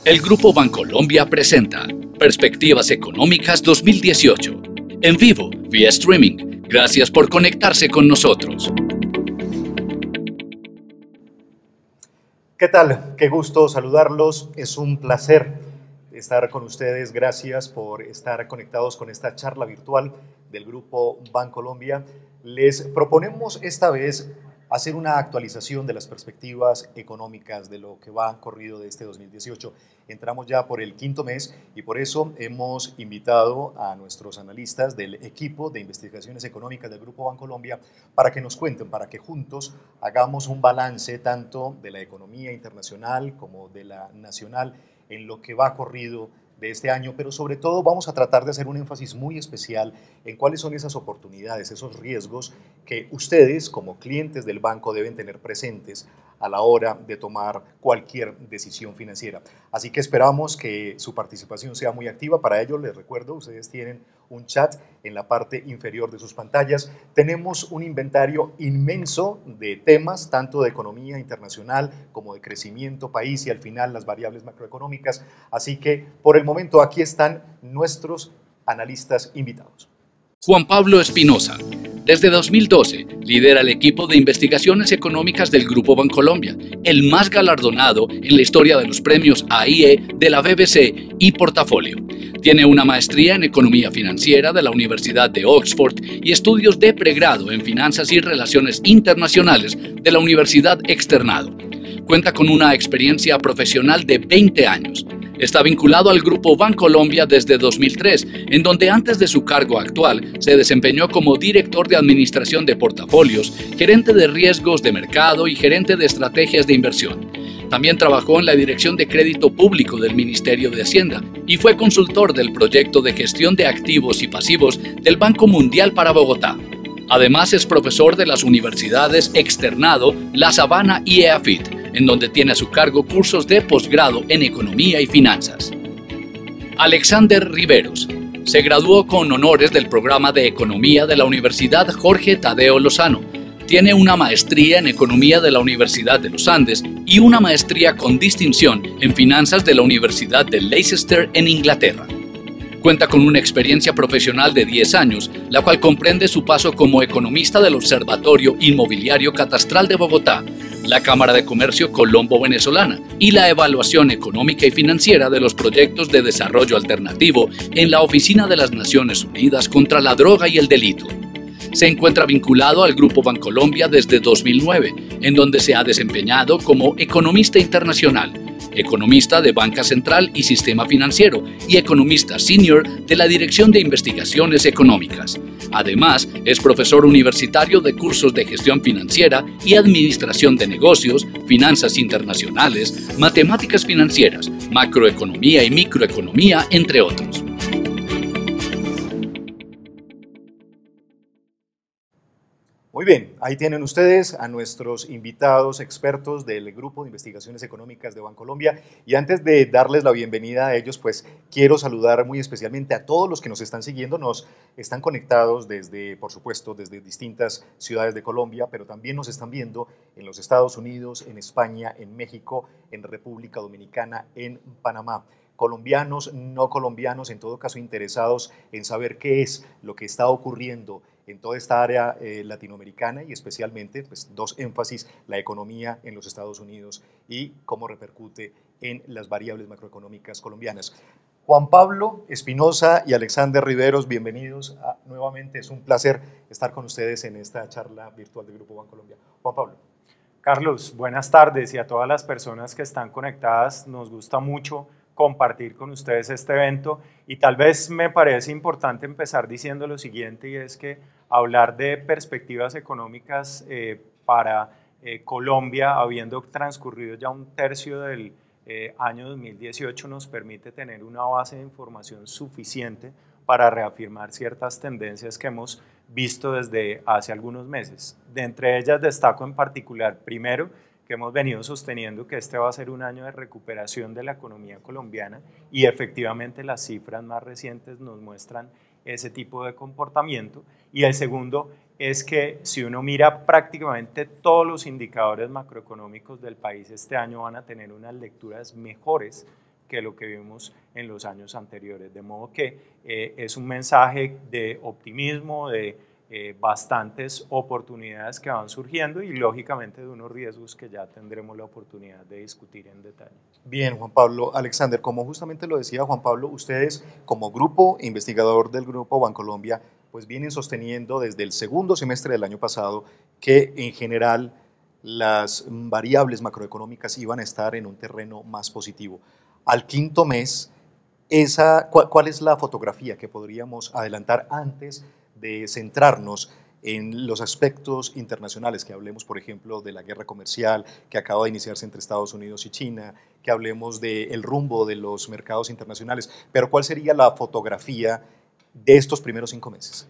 El Grupo Bancolombia presenta Perspectivas Económicas 2018, en vivo, vía streaming. Gracias por conectarse con nosotros. ¿Qué tal? Qué gusto saludarlos. Es un placer estar con ustedes. Gracias por estar conectados con esta charla virtual del Grupo Bancolombia. Les proponemos esta vez hacer una actualización de las perspectivas económicas de lo que va corrido de este 2018. Entramos ya por el quinto mes y por eso hemos invitado a nuestros analistas del equipo de investigaciones económicas del Grupo Bancolombia para que nos cuenten, para que juntos hagamos un balance tanto de la economía internacional como de la nacional en lo que va corrido de este año, pero sobre todo vamos a tratar de hacer un énfasis muy especial en cuáles son esas oportunidades, esos riesgos que ustedes como clientes del banco deben tener presentes a la hora de tomar cualquier decisión financiera. Así que esperamos que su participación sea muy activa. Para ello les recuerdo, ustedes tienen un chat en la parte inferior de sus pantallas. Tenemos un inventario inmenso de temas, tanto de economía internacional como de crecimiento país y al final las variables macroeconómicas. Así que por el momento aquí están nuestros analistas invitados. Juan Pablo Espinosa. Desde 2012, lidera el equipo de investigaciones económicas del Grupo Bancolombia, el más galardonado en la historia de los premios AIE de la BBC y Portafolio. Tiene una maestría en Economía Financiera de la Universidad de Oxford y estudios de pregrado en Finanzas y Relaciones Internacionales de la Universidad Externado. Cuenta con una experiencia profesional de 20 años. Está vinculado al Grupo Bancolombia desde 2003, en donde antes de su cargo actual se desempeñó como director de administración de portafolios, gerente de riesgos de mercado y gerente de estrategias de inversión. También trabajó en la Dirección de Crédito Público del Ministerio de Hacienda y fue consultor del proyecto de gestión de activos y pasivos del Banco Mundial para Bogotá. Además es profesor de las universidades Externado, La Sabana y EAFIT, en donde tiene a su cargo cursos de posgrado en Economía y Finanzas. Alexander Riveros. Se graduó con honores del programa de Economía de la Universidad Jorge Tadeo Lozano. Tiene una maestría en Economía de la Universidad de los Andes y una maestría con distinción en Finanzas de la Universidad de Leicester en Inglaterra. Cuenta con una experiencia profesional de 10 años, la cual comprende su paso como economista del Observatorio Inmobiliario Catastral de Bogotá, la Cámara de Comercio Colombo-Venezolana y la evaluación económica y financiera de los proyectos de desarrollo alternativo en la Oficina de las Naciones Unidas contra la Droga y el Delito. Se encuentra vinculado al Grupo Bancolombia desde 2009, en donde se ha desempeñado como economista internacional, economista de Banca Central y Sistema Financiero y economista senior de la Dirección de Investigaciones Económicas. Además, es profesor universitario de cursos de gestión financiera y administración de negocios, finanzas internacionales, matemáticas financieras, macroeconomía y microeconomía, entre otros. Muy bien, ahí tienen ustedes a nuestros invitados expertos del Grupo de Investigaciones Económicas de Bancolombia y antes de darles la bienvenida a ellos, pues quiero saludar muy especialmente a todos los que nos están siguiendo, nos están conectados desde, por supuesto, desde distintas ciudades de Colombia, pero también nos están viendo en los Estados Unidos, en España, en México, en República Dominicana, en Panamá. Colombianos, no colombianos, en todo caso interesados en saber qué es lo que está ocurriendo en toda esta área latinoamericana y especialmente, pues, dos énfasis, la economía en los Estados Unidos y cómo repercute en las variables macroeconómicas colombianas. Juan Pablo Espinosa y Alexander Riveros, bienvenidos nuevamente. Es un placer estar con ustedes en esta charla virtual del Grupo Bancolombia. Juan Pablo. Carlos, buenas tardes y a todas las personas que están conectadas. Nos gusta mucho compartir con ustedes este evento y tal vez me parece importante empezar diciendo lo siguiente y es que hablar de perspectivas económicas para Colombia, habiendo transcurrido ya un tercio del año 2018, nos permite tener una base de información suficiente para reafirmar ciertas tendencias que hemos visto desde hace algunos meses. De entre ellas destaco en particular, primero, que hemos venido sosteniendo que este va a ser un año de recuperación de la economía colombiana y efectivamente las cifras más recientes nos muestran ese tipo de comportamiento. Y el segundo es que si uno mira prácticamente todos los indicadores macroeconómicos del país este año van a tener unas lecturas mejores que lo que vimos en los años anteriores. De modo que es un mensaje de optimismo, de bastantes oportunidades que van surgiendo y lógicamente de unos riesgos que ya tendremos la oportunidad de discutir en detalle. Bien, Juan Pablo. Alexander, como justamente lo decía Juan Pablo, ustedes como grupo investigador del Grupo Bancolombia, pues vienen sosteniendo desde el segundo semestre del año pasado que en general las variables macroeconómicas iban a estar en un terreno más positivo. Al quinto mes, ¿cuál es la fotografía que podríamos adelantar antes de centrarnos en los aspectos internacionales, que hablemos, por ejemplo, de la guerra comercial que acaba de iniciarse entre Estados Unidos y China, que hablemos del rumbo de los mercados internacionales, pero ¿cuál sería la fotografía de estos primeros 5 meses?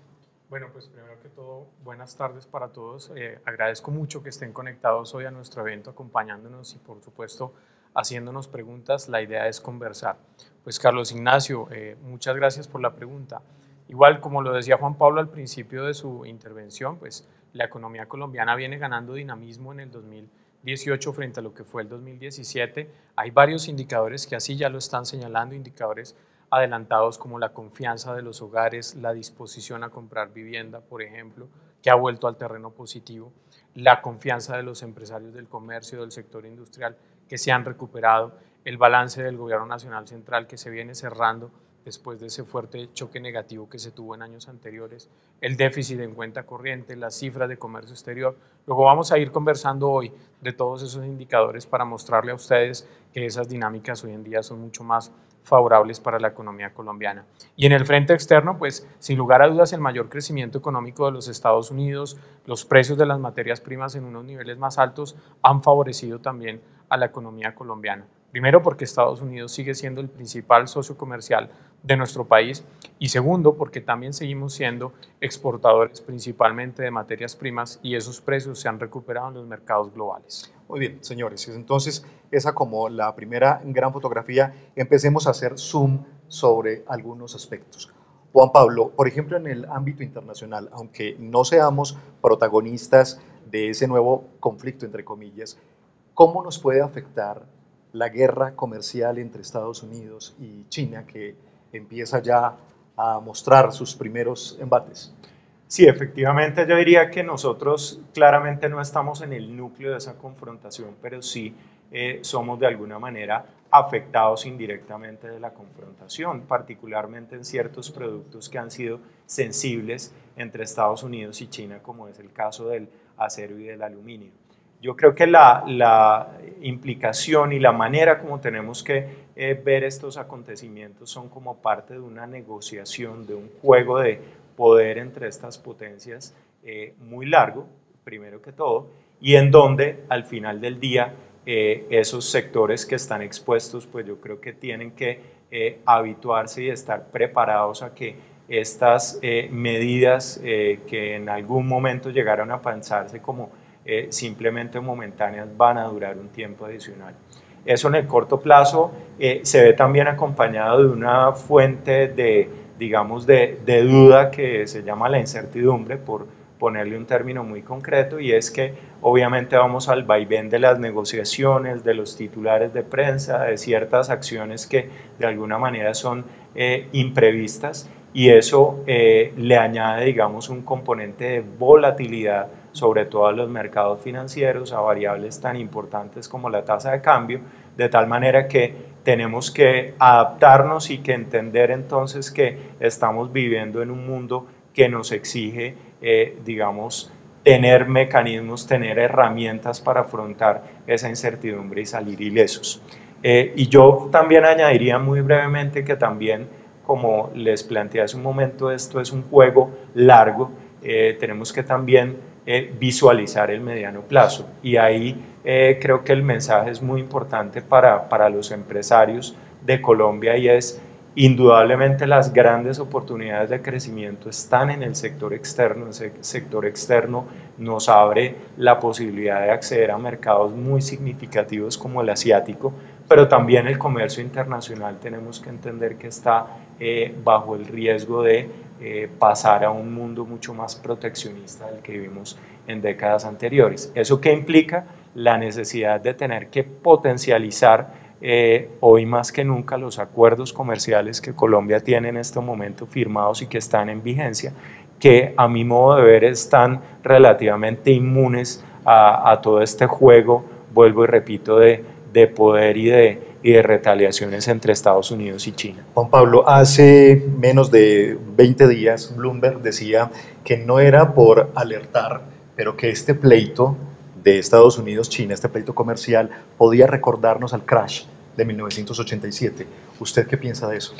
Bueno, pues primero que todo, buenas tardes para todos. Agradezco mucho que estén conectados hoy a nuestro evento, acompañándonos y por supuesto haciéndonos preguntas. La idea es conversar. Pues Carlos Ignacio, muchas gracias por la pregunta. Igual, como lo decía Juan Pablo al principio de su intervención, pues la economía colombiana viene ganando dinamismo en el 2018 frente a lo que fue el 2017. Hay varios indicadores que así ya lo están señalando, indicadores adelantados como la confianza de los hogares, la disposición a comprar vivienda, por ejemplo, que ha vuelto al terreno positivo, la confianza de los empresarios del comercio, del sector industrial, que se han recuperado, el balance del gobierno nacional central que se viene cerrando después de ese fuerte choque negativo que se tuvo en años anteriores, el déficit en cuenta corriente, las cifras de comercio exterior. Luego vamos a ir conversando hoy de todos esos indicadores para mostrarle a ustedes que esas dinámicas hoy en día son mucho más favorables para la economía colombiana. Y en el frente externo, pues sin lugar a dudas el mayor crecimiento económico de los Estados Unidos, los precios de las materias primas en unos niveles más altos han favorecido también a la economía colombiana. Primero, porque Estados Unidos sigue siendo el principal socio comercial de nuestro país y segundo, porque también seguimos siendo exportadores principalmente de materias primas y esos precios se han recuperado en los mercados globales. Muy bien, señores, entonces esa como la primera gran fotografía, empecemos a hacer zoom sobre algunos aspectos. Juan Pablo, por ejemplo, en el ámbito internacional, aunque no seamos protagonistas de ese nuevo conflicto, entre comillas, ¿cómo nos puede afectar la guerra comercial entre Estados Unidos y China, que empieza ya a mostrar sus primeros embates? Sí, efectivamente yo diría que nosotros claramente no estamos en el núcleo de esa confrontación, pero sí somos de alguna manera afectados indirectamente de la confrontación, particularmente en ciertos productos que han sido sensibles entre Estados Unidos y China, como es el caso del acero y del aluminio. Yo creo que la implicación y la manera como tenemos que ver estos acontecimientos son como parte de una negociación, de un juego de poder entre estas potencias muy largo, primero que todo, y en donde al final del día esos sectores que están expuestos, pues yo creo que tienen que habituarse y estar preparados a que estas medidas que en algún momento llegaron a pensarse como simplemente momentáneas van a durar un tiempo adicional. Eso en el corto plazo se ve también acompañado de una fuente de, digamos, de duda que se llama la incertidumbre, por ponerle un término muy concreto, y es que obviamente vamos al vaivén de las negociaciones, de los titulares de prensa, de ciertas acciones que de alguna manera son imprevistas, y eso le añade, digamos, un componente de volatilidad sobre todo a los mercados financieros, a variables tan importantes como la tasa de cambio, de tal manera que tenemos que adaptarnos y que entender entonces que estamos viviendo en un mundo que nos exige, digamos, tener mecanismos, tener herramientas para afrontar esa incertidumbre y salir ilesos. Y yo también añadiría muy brevemente que también, como les planteé hace un momento, esto es un juego largo, tenemos que también visualizar el mediano plazo, y ahí creo que el mensaje es muy importante para los empresarios de Colombia, y es indudablemente las grandes oportunidades de crecimiento están en el sector externo. El sector externo nos abre la posibilidad de acceder a mercados muy significativos como el asiático, pero también el comercio internacional tenemos que entender que está bajo el riesgo de pasar a un mundo mucho más proteccionista del que vivimos en décadas anteriores. ¿Eso qué implica? La necesidad de tener que potencializar hoy más que nunca los acuerdos comerciales que Colombia tiene en este momento firmados y que están en vigencia, que a mi modo de ver están relativamente inmunes a todo este juego, vuelvo y repito, de poder y de retaliaciones entre Estados Unidos y China. Juan Pablo, hace menos de 20 días Bloomberg decía que no era por alertar, pero que este pleito de Estados Unidos-China, este pleito comercial, podía recordarnos al crash de 1987. ¿Usted qué piensa de eso?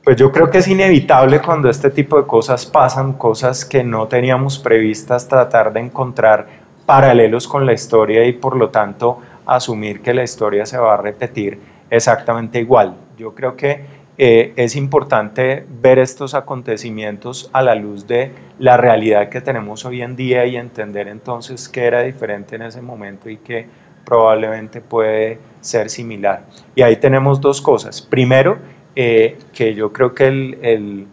Pues yo creo que es inevitable cuando este tipo de cosas pasan, cosas que no teníamos previstas, tratar de encontrar paralelos con la historia y por lo tanto asumir que la historia se va a repetir exactamente igual. Yo creo que es importante ver estos acontecimientos a la luz de la realidad que tenemos hoy en día y entender entonces qué era diferente en ese momento y qué probablemente puede ser similar. Y ahí tenemos dos cosas. Primero, que yo creo que el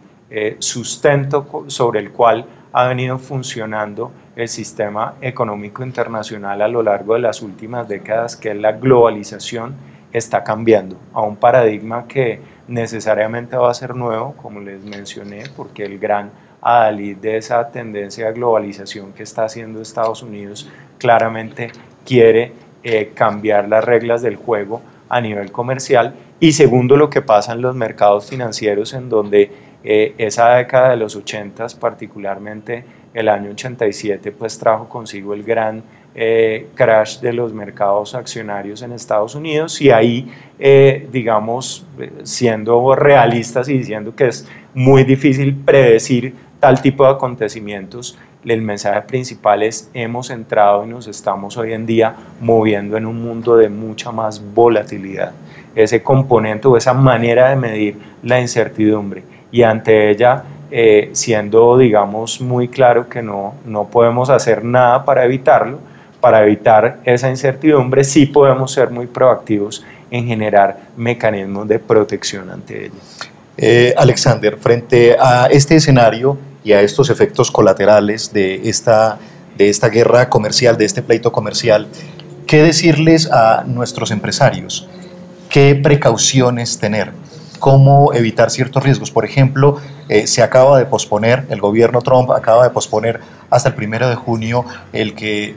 sustento sobre el cual ha venido funcionando el sistema económico internacional a lo largo de las últimas décadas, que es la globalización, está cambiando a un paradigma que necesariamente va a ser nuevo, como les mencioné, porque el gran adalid de esa tendencia de globalización que está haciendo Estados Unidos claramente quiere cambiar las reglas del juego a nivel comercial. Y segundo, lo que pasa en los mercados financieros, en donde esa década de los 80s, particularmente el año 87, pues trajo consigo el gran crash de los mercados accionarios en Estados Unidos, y ahí, digamos, siendo realistas y diciendo que es muy difícil predecir tal tipo de acontecimientos, el mensaje principal es: hemos entrado y nos estamos hoy en día moviendo en un mundo de mucha más volatilidad. Ese componente o esa manera de medir la incertidumbre, y ante ella siendo, digamos, muy claro que no podemos hacer nada para evitarlo, para evitar esa incertidumbre. Sí podemos ser muy proactivos en generar mecanismos de protección ante ella. Alexander, frente a este escenario y a estos efectos colaterales de esta guerra comercial, de este pleito comercial, ¿qué decirles a nuestros empresarios? ¿Qué precauciones tener? ¿Cómo evitar ciertos riesgos? Por ejemplo, se acaba de posponer, el gobierno Trump acaba de posponer hasta el 1 de junio el que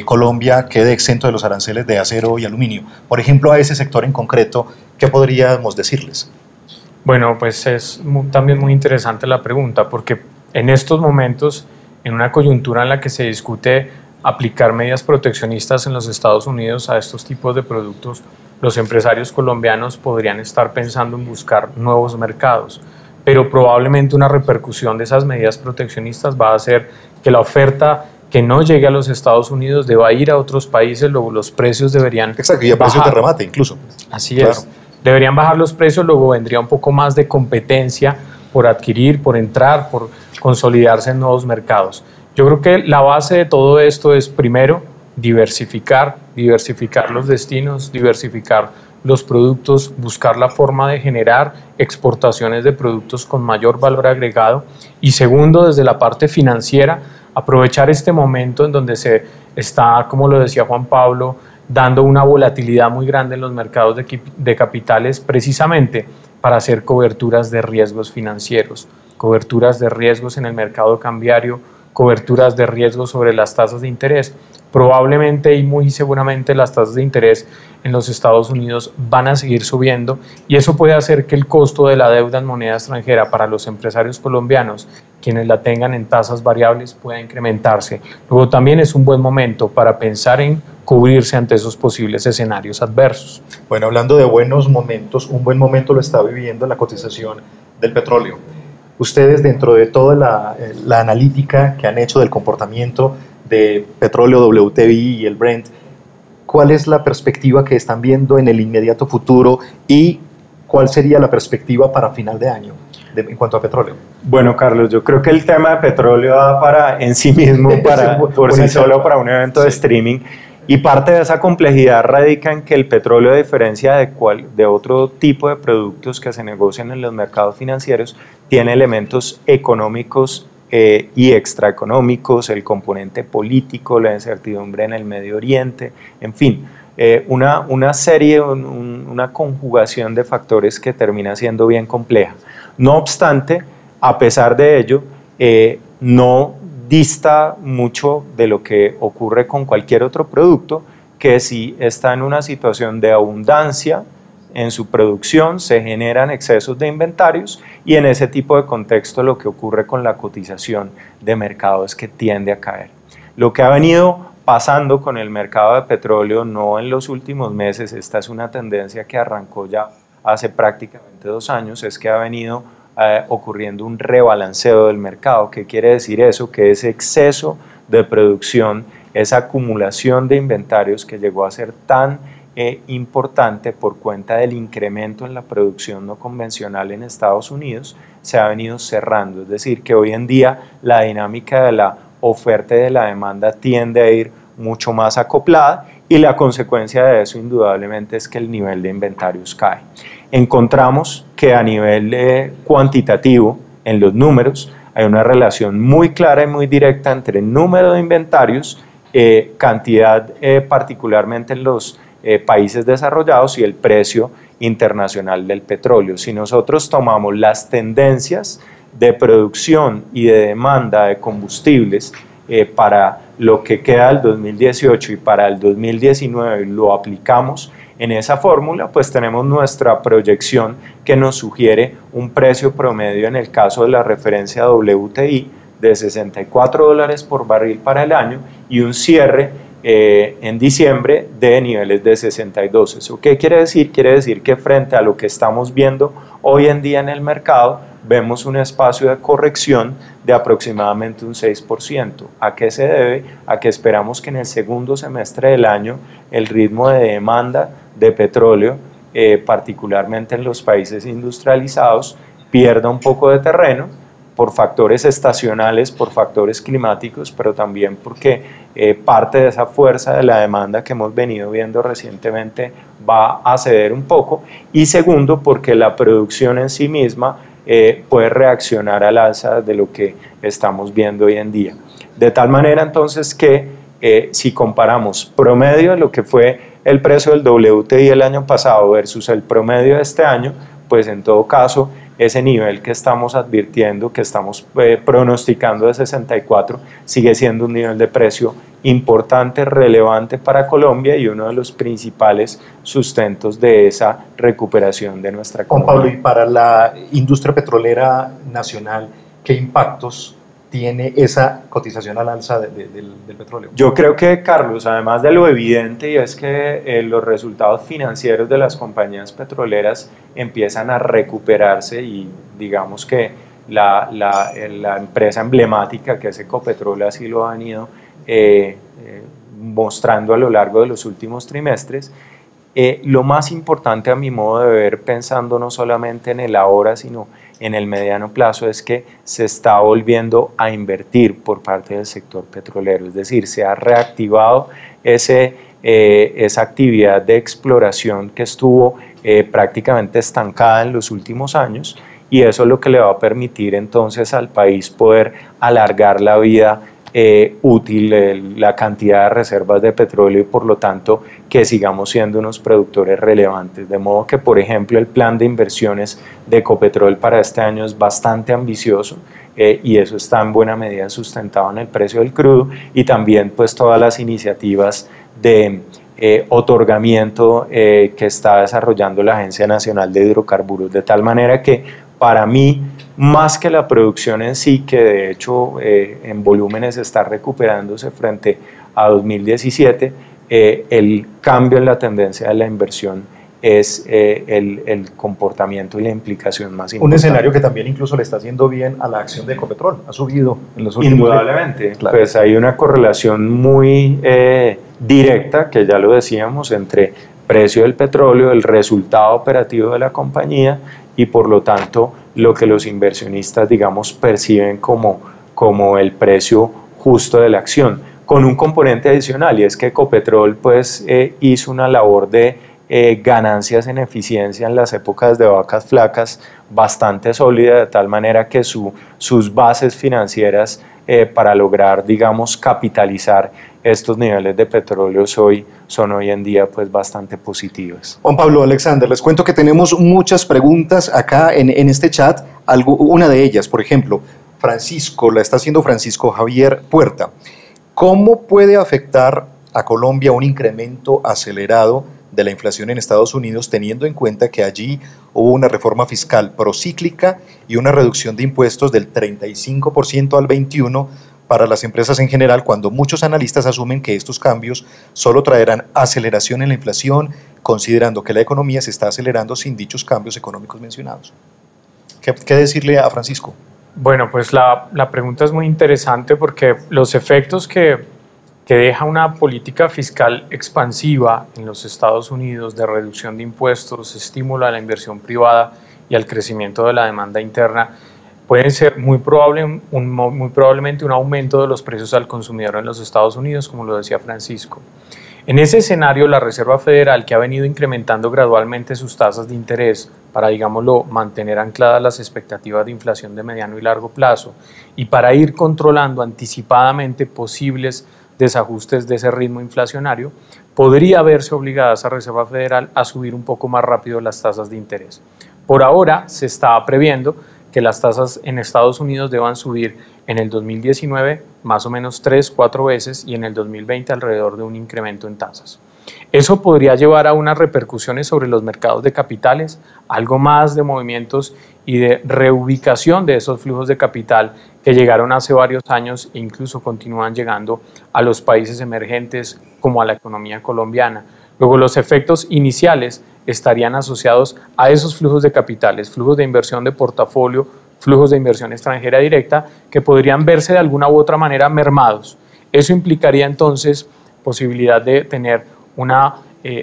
Colombia quede exento de los aranceles de acero y aluminio. Por ejemplo, a ese sector en concreto, ¿qué podríamos decirles? Bueno, pues es también muy interesante la pregunta, porque en estos momentos, en una coyuntura en la que se discute aplicar medidas proteccionistas en los Estados Unidos a estos tipos de productos, los empresarios colombianos podrían estar pensando en buscar nuevos mercados, pero probablemente una repercusión de esas medidas proteccionistas va a hacer que la oferta que no llegue a los Estados Unidos deba ir a otros países, luego los precios deberían bajar. Exacto, y a precios de remate incluso. Así claro. Es. Deberían bajar los precios, luego vendría un poco más de competencia por adquirir, por entrar, por consolidarse en nuevos mercados. Yo creo que la base de todo esto es, primero, diversificar los destinos, diversificar los productos, buscar la forma de generar exportaciones de productos con mayor valor agregado, y segundo, desde la parte financiera, aprovechar este momento en donde se está, como lo decía Juan Pablo, dando una volatilidad muy grande en los mercados de capitales, precisamente para hacer coberturas de riesgos financieros, coberturas de riesgos en el mercado cambiario, coberturas de riesgos sobre las tasas de interés. Probablemente y muy seguramente las tasas de interés en los Estados Unidos van a seguir subiendo, y eso puede hacer que el costo de la deuda en moneda extranjera para los empresarios colombianos, quienes la tengan en tasas variables, pueda incrementarse. Luego también es un buen momento para pensar en cubrirse ante esos posibles escenarios adversos. Bueno, hablando de buenos momentos, un buen momento lo está viviendo la cotización del petróleo. Ustedes, dentro de toda la analítica que han hecho del comportamiento de petróleo, WTI y el Brent, ¿cuál es la perspectiva que están viendo en el inmediato futuro y cuál sería la perspectiva para final de año en cuanto a petróleo? Bueno, Carlos, yo creo que el tema de petróleo da para en sí mismo, por sí solo, para un evento de streaming, y parte de esa complejidad radica en que el petróleo, a diferencia de otro tipo de productos que se negocian en los mercados financieros, tiene elementos económicos y extraeconómicos, el componente político, la incertidumbre en el Medio Oriente, en fin, una serie, una conjugación de factores que termina siendo bien compleja. No obstante, a pesar de ello, no dista mucho de lo que ocurre con cualquier otro producto, que si está en una situación de abundancia en su producción, se generan excesos de inventarios, y en ese tipo de contexto lo que ocurre con la cotización de mercado es que tiende a caer. Lo que ha venido pasando con el mercado de petróleo, no en los últimos meses, esta es una tendencia que arrancó ya hace prácticamente 2 años, es que ha venido ocurriendo un rebalanceo del mercado. ¿Qué quiere decir eso? Que ese exceso de producción, esa acumulación de inventarios que llegó a ser tan importante por cuenta del incremento en la producción no convencional en Estados Unidos, se ha venido cerrando. Es decir, que hoy en día la dinámica de la oferta y de la demanda tiende a ir mucho más acoplada, y la consecuencia de eso indudablemente es que el nivel de inventarios cae. Encontramos que a nivel cuantitativo, en los números, hay una relación muy clara y muy directa entre el número de inventarios, cantidad particularmente en los países desarrollados, y el precio internacional del petróleo. Si nosotros tomamos las tendencias de producción y de demanda de combustibles para lo que queda del 2018 y para el 2019 lo aplicamos en esa fórmula, pues tenemos nuestra proyección que nos sugiere un precio promedio en el caso de la referencia WTI de $64 por barril para el año, y un cierre en diciembre de niveles de 62. ¿Eso qué quiere decir? Quiere decir que frente a lo que estamos viendo hoy en día en el mercado, vemos un espacio de corrección de aproximadamente un 6%. ¿A qué se debe? A que esperamos que en el segundo semestre del año el ritmo de demanda de petróleo, particularmente en los países industrializados, pierda un poco de terreno por factores estacionales, por factores climáticos, pero también porque parte de esa fuerza de la demanda que hemos venido viendo recientemente va a ceder un poco, y segundo, porque la producción en sí misma puede reaccionar al alza de lo que estamos viendo hoy en día. De tal manera entonces que si comparamos promedio de lo que fue el precio del WTI el año pasado versus el promedio de este año, pues en todo caso ese nivel que estamos advirtiendo, que estamos pronosticando de 64, sigue siendo un nivel de precio importante, relevante para Colombia, y uno de los principales sustentos de esa recuperación de nuestra economía. Juan Pablo, y para la industria petrolera nacional, ¿qué impactos tiene esa cotización al alza del petróleo? Yo creo que, Carlos, además de lo evidente, y es que los resultados financieros de las compañías petroleras empiezan a recuperarse, y digamos que la empresa emblemática que es Ecopetrol así lo ha venido mostrando a lo largo de los últimos trimestres. Lo más importante a mi modo de ver, pensando no solamente en el ahora, sino en el mediano plazo, es que se está volviendo a invertir por parte del sector petrolero, es decir, se ha reactivado esa actividad de exploración que estuvo prácticamente estancada en los últimos años, y eso es lo que le va a permitir entonces al país poder alargar la vida útil, la cantidad de reservas de petróleo, y por lo tanto que sigamos siendo unos productores relevantes. De modo que, por ejemplo, el plan de inversiones de Ecopetrol para este año es bastante ambicioso, y eso está en buena medida sustentado en el precio del crudo, y también pues todas las iniciativas de otorgamiento que está desarrollando la Agencia Nacional de Hidrocarburos, de tal manera que para mí, más que la producción en sí, que de hecho en volúmenes está recuperándose frente a 2017, el cambio en la tendencia de la inversión es el comportamiento y la implicación más importante. Un escenario que también incluso le está haciendo bien a la acción de Ecopetrol, ha subido en los últimos años. Indudablemente, claro. Pues hay una correlación muy directa, que ya lo decíamos, entre precio del petróleo, el resultado operativo de la compañía, y por lo tanto lo que los inversionistas, digamos, perciben como el precio justo de la acción, con un componente adicional, y es que Ecopetrol pues hizo una labor de ganancias en eficiencia en las épocas de vacas flacas bastante sólida, de tal manera que sus bases financieras para lograr, digamos, capitalizar estos niveles de petróleo son hoy en día pues bastante positivos. Juan Pablo, Alexander, les cuento que tenemos muchas preguntas acá en este chat. Una de ellas, por ejemplo, Francisco, la está haciendo Francisco Javier Puerta. ¿Cómo puede afectar a Colombia un incremento acelerado de la inflación en Estados Unidos, teniendo en cuenta que allí hubo una reforma fiscal procíclica y una reducción de impuestos del 35% al 21% para las empresas en general, cuando muchos analistas asumen que estos cambios solo traerán aceleración en la inflación, considerando que la economía se está acelerando sin dichos cambios económicos mencionados? ¿Qué decirle a Francisco? Bueno, pues la pregunta es muy interesante porque los efectos que deja una política fiscal expansiva en los Estados Unidos de reducción de impuestos, estímulo a la inversión privada y al crecimiento de la demanda interna, pueden ser muy probablemente un aumento de los precios al consumidor en los Estados Unidos, como lo decía Francisco. En ese escenario, la Reserva Federal, que ha venido incrementando gradualmente sus tasas de interés para, digámoslo, mantener ancladas las expectativas de inflación de mediano y largo plazo y para ir controlando anticipadamente posibles desajustes de ese ritmo inflacionario, podría verse obligada esa Reserva Federal a subir un poco más rápido las tasas de interés. Por ahora se está previendo que las tasas en Estados Unidos deban subir en el 2019 más o menos 3-4 veces y en el 2020 alrededor de un incremento en tasas. Eso podría llevar a unas repercusiones sobre los mercados de capitales, algo más de movimientos y de reubicación de esos flujos de capital que llegaron hace varios años e incluso continúan llegando a los países emergentes como a la economía colombiana. Luego, los efectos iniciales estarían asociados a esos flujos de capitales, flujos de inversión de portafolio, flujos de inversión extranjera directa que podrían verse de alguna u otra manera mermados. Eso implicaría entonces posibilidad de tener una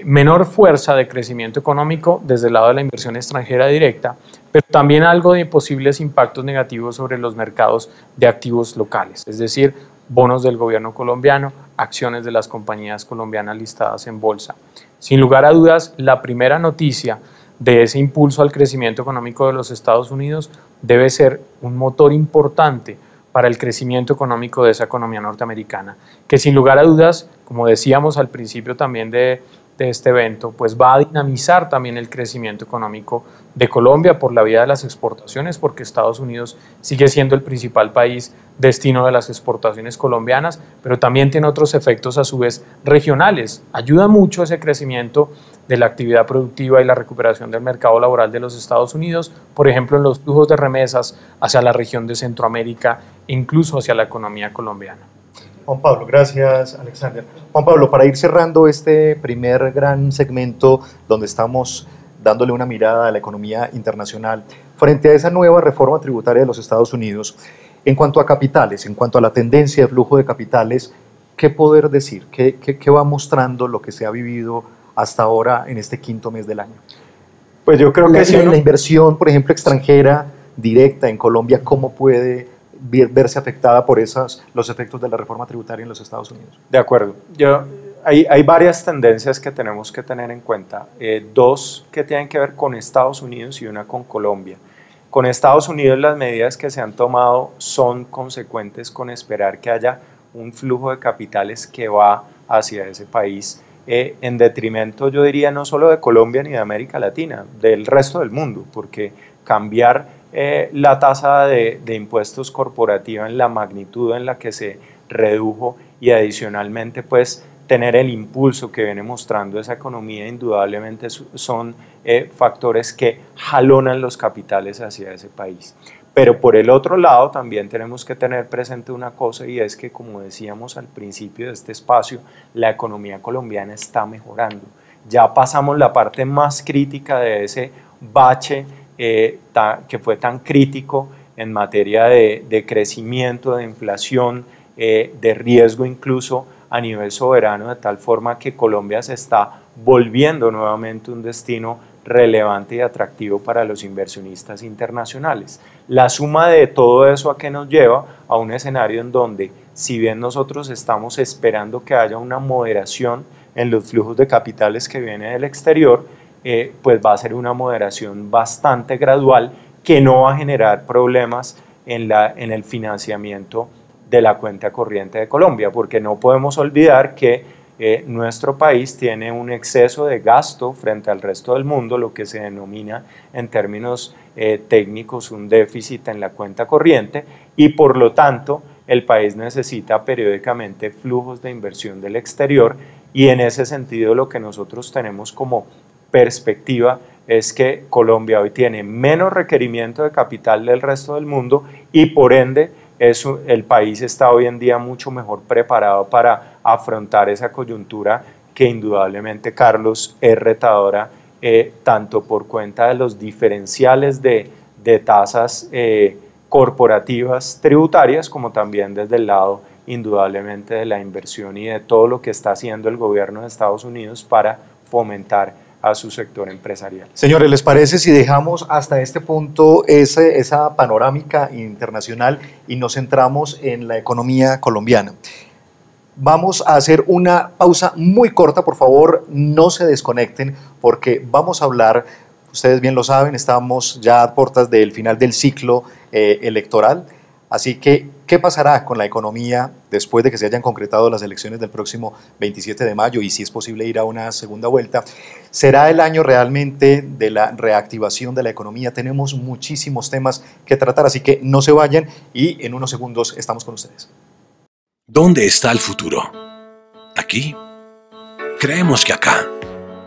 menor fuerza de crecimiento económico desde el lado de la inversión extranjera directa, pero también algo de posibles impactos negativos sobre los mercados de activos locales, es decir, bonos del gobierno colombiano, acciones de las compañías colombianas listadas en bolsa. Sin lugar a dudas, la primera noticia de ese impulso al crecimiento económico de los Estados Unidos debe ser un motor importante para el crecimiento económico de esa economía norteamericana, que sin lugar a dudas, como decíamos al principio también de este evento, pues va a dinamizar también el crecimiento económico de Colombia por la vía de las exportaciones, porque Estados Unidos sigue siendo el principal país destino de las exportaciones colombianas, pero también tiene otros efectos a su vez regionales. Ayuda mucho ese crecimiento de la actividad productiva y la recuperación del mercado laboral de los Estados Unidos, por ejemplo, en los flujos de remesas hacia la región de Centroamérica, incluso hacia la economía colombiana. Juan Pablo, gracias Alexander. Juan Pablo, para ir cerrando este primer gran segmento donde estamos dándole una mirada a la economía internacional, frente a esa nueva reforma tributaria de los Estados Unidos, en cuanto a capitales, en cuanto a la tendencia de flujo de capitales, ¿qué poder decir? ¿Qué va mostrando lo que se ha vivido hasta ahora en este quinto mes del año? Pues yo creo que la inversión, por ejemplo, extranjera directa en Colombia, ¿cómo puede verse afectada por los efectos de la reforma tributaria en los Estados Unidos? De acuerdo. Hay varias tendencias que tenemos que tener en cuenta. Dos que tienen que ver con Estados Unidos y una con Colombia. Con Estados Unidos las medidas que se han tomado son consecuentes con esperar que haya un flujo de capitales que va hacia ese país en detrimento, yo diría, no solo de Colombia ni de América Latina, del resto del mundo, porque cambiar la tasa de impuestos corporativa en la magnitud en la que se redujo y adicionalmente pues tener el impulso que viene mostrando esa economía indudablemente son factores que jalonan los capitales hacia ese país. Pero por el otro lado también tenemos que tener presente una cosa y es que, como decíamos al principio de este espacio, la economía colombiana está mejorando. Ya pasamos la parte más crítica de ese bache que fue tan crítico en materia de crecimiento, de inflación, de riesgo incluso a nivel soberano, de tal forma que Colombia se está volviendo nuevamente un destino relevante y atractivo para los inversionistas internacionales. La suma de todo eso ¿a qué nos lleva? A un escenario en donde, si bien nosotros estamos esperando que haya una moderación en los flujos de capitales que vienen del exterior, pues va a ser una moderación bastante gradual que no va a generar problemas en el financiamiento de la cuenta corriente de Colombia, porque no podemos olvidar que nuestro país tiene un exceso de gasto frente al resto del mundo, lo que se denomina en términos técnicos un déficit en la cuenta corriente, y por lo tanto el país necesita periódicamente flujos de inversión del exterior, y en ese sentido lo que nosotros tenemos como perspectiva es que Colombia hoy tiene menos requerimiento de capital del resto del mundo y por ende el país está hoy en día mucho mejor preparado para afrontar esa coyuntura que indudablemente, Carlos, es retadora tanto por cuenta de los diferenciales de tasas corporativas tributarias como también desde el lado indudablemente de la inversión y de todo lo que está haciendo el gobierno de Estados Unidos para fomentar a su sector empresarial. Señores, ¿les parece si dejamos hasta este punto esa panorámica internacional y nos centramos en la economía colombiana? Vamos a hacer una pausa muy corta, por favor, no se desconecten porque vamos a hablar, ustedes bien lo saben, estamos ya a puertas del final del ciclo electoral, así que ¿qué pasará con la economía después de que se hayan concretado las elecciones del próximo 27 de mayo y si es posible ir a una segunda vuelta? ¿Será el año realmente de la reactivación de la economía? Tenemos muchísimos temas que tratar, así que no se vayan y en unos segundos estamos con ustedes. ¿Dónde está el futuro? ¿Aquí? Creemos que acá,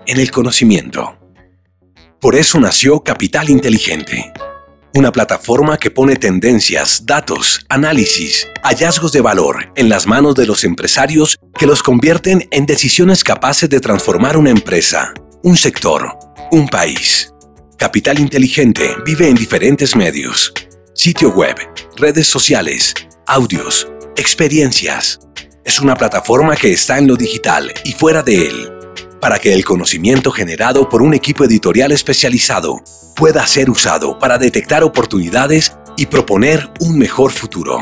en el conocimiento. Por eso nació Capital Inteligente. Una plataforma que pone tendencias, datos, análisis, hallazgos de valor en las manos de los empresarios que los convierten en decisiones capaces de transformar una empresa, un sector, un país. Capital Inteligente vive en diferentes medios: sitio web, redes sociales, audios, experiencias. Es una plataforma que está en lo digital y fuera de él, para que el conocimiento generado por un equipo editorial especializado pueda ser usado para detectar oportunidades y proponer un mejor futuro.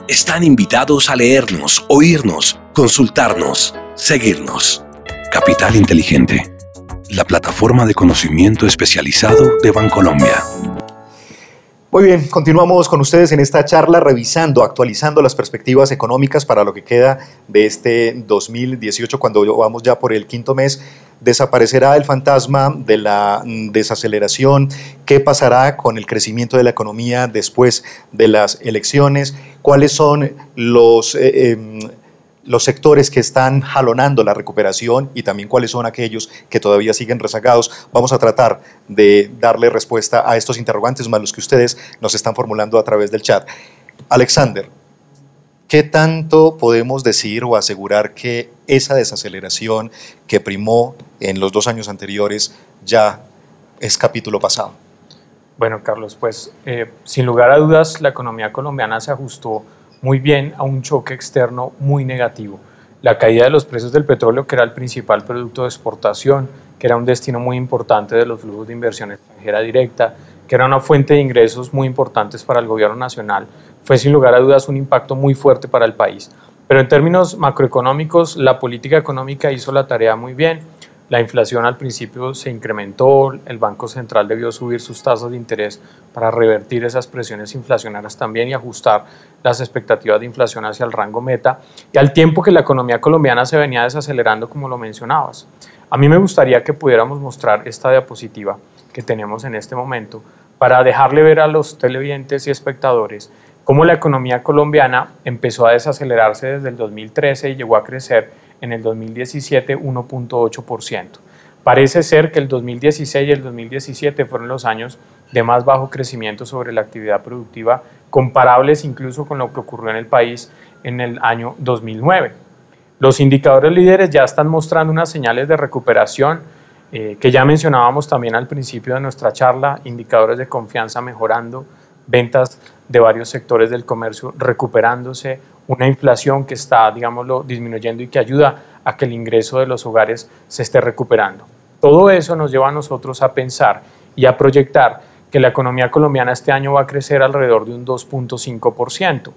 Están invitados a leernos, oírnos, consultarnos, seguirnos. Capital Inteligente, la plataforma de conocimiento especializado de Bancolombia. Muy bien, continuamos con ustedes en esta charla revisando, actualizando las perspectivas económicas para lo que queda de este 2018, cuando vamos ya por el quinto mes. ¿Desaparecerá el fantasma de la desaceleración? ¿Qué pasará con el crecimiento de la economía después de las elecciones? ¿Cuáles son los sectores que están jalonando la recuperación y también cuáles son aquellos que todavía siguen rezagados? Vamos a tratar de darle respuesta a estos interrogantes más los que ustedes nos están formulando a través del chat. Alexander, ¿qué tanto podemos decir o asegurar que esa desaceleración que primó en los 2 años anteriores ya es capítulo pasado? Bueno, Carlos, pues sin lugar a dudas la economía colombiana se ajustó muy bien a un choque externo muy negativo. La caída de los precios del petróleo, que era el principal producto de exportación, que era un destino muy importante de los flujos de inversión extranjera directa, que era una fuente de ingresos muy importantes para el gobierno nacional, fue sin lugar a dudas un impacto muy fuerte para el país. Pero en términos macroeconómicos, la política económica hizo la tarea muy bien. La inflación al principio se incrementó, el Banco Central debió subir sus tasas de interés para revertir esas presiones inflacionarias también y ajustar las expectativas de inflación hacia el rango meta, y al tiempo que la economía colombiana se venía desacelerando, como lo mencionabas. A mí me gustaría que pudiéramos mostrar esta diapositiva que tenemos en este momento para dejarle ver a los televidentes y espectadores cómo la economía colombiana empezó a desacelerarse desde el 2013 y llegó a crecer en el 2017 1.8%. Parece ser que el 2016 y el 2017 fueron los años de más bajo crecimiento sobre la actividad productiva, comparables incluso con lo que ocurrió en el país en el año 2009. Los indicadores líderes ya están mostrando unas señales de recuperación que ya mencionábamos también al principio de nuestra charla: indicadores de confianza mejorando, ventas de varios sectores del comercio recuperándose, una inflación que está, digámoslo, disminuyendo y que ayuda a que el ingreso de los hogares se esté recuperando. Todo eso nos lleva a nosotros a pensar y a proyectar que la economía colombiana este año va a crecer alrededor de un 2.5%.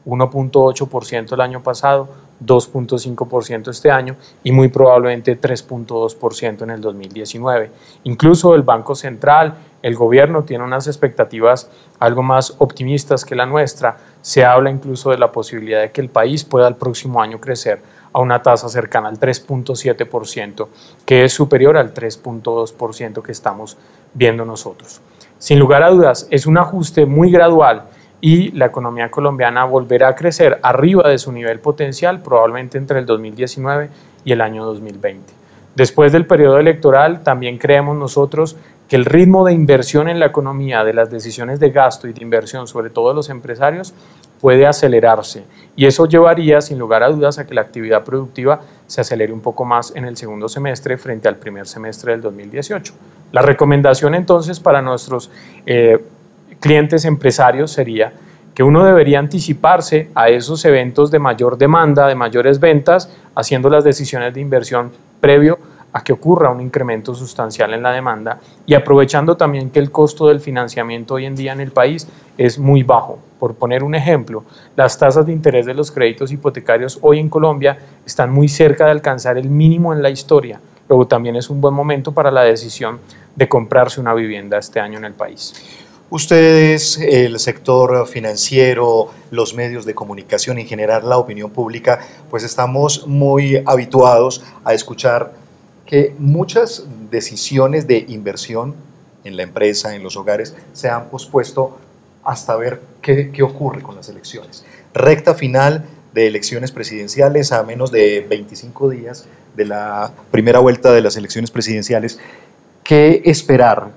1.8% el año pasado, 2.5% este año y muy probablemente 3.2% en el 2019. Incluso el Banco Central, el gobierno tiene unas expectativas algo más optimistas que la nuestra. Se habla incluso de la posibilidad de que el país pueda el próximo año crecer a una tasa cercana al 3.7%, que es superior al 3.2% que estamos viendo nosotros. Sin lugar a dudas, es un ajuste muy gradual y la economía colombiana volverá a crecer arriba de su nivel potencial probablemente entre el 2019 y el año 2020. Después del periodo electoral, también creemos nosotros que el ritmo de inversión en la economía, de las decisiones de gasto y de inversión, sobre todo de los empresarios, puede acelerarse y eso llevaría sin lugar a dudas a que la actividad productiva se acelere un poco más en el segundo semestre frente al primer semestre del 2018. La recomendación entonces para nuestros clientes empresarios sería que uno debería anticiparse a esos eventos de mayor demanda, de mayores ventas, haciendo las decisiones de inversión previo a que ocurra un incremento sustancial en la demanda y aprovechando también que el costo del financiamiento hoy en día en el país es muy bajo. Por poner un ejemplo, las tasas de interés de los créditos hipotecarios hoy en Colombia están muy cerca de alcanzar el mínimo en la historia. Luego también es un buen momento para la decisión de comprarse una vivienda este año en el país. Ustedes, el sector financiero, los medios de comunicación y en general la opinión pública, pues estamos muy habituados a escuchar que muchas decisiones de inversión en la empresa, en los hogares, se han pospuesto hasta ver qué ocurre con las elecciones. Recta final de elecciones presidenciales, a menos de 25 días de la primera vuelta de las elecciones presidenciales. ¿Qué esperar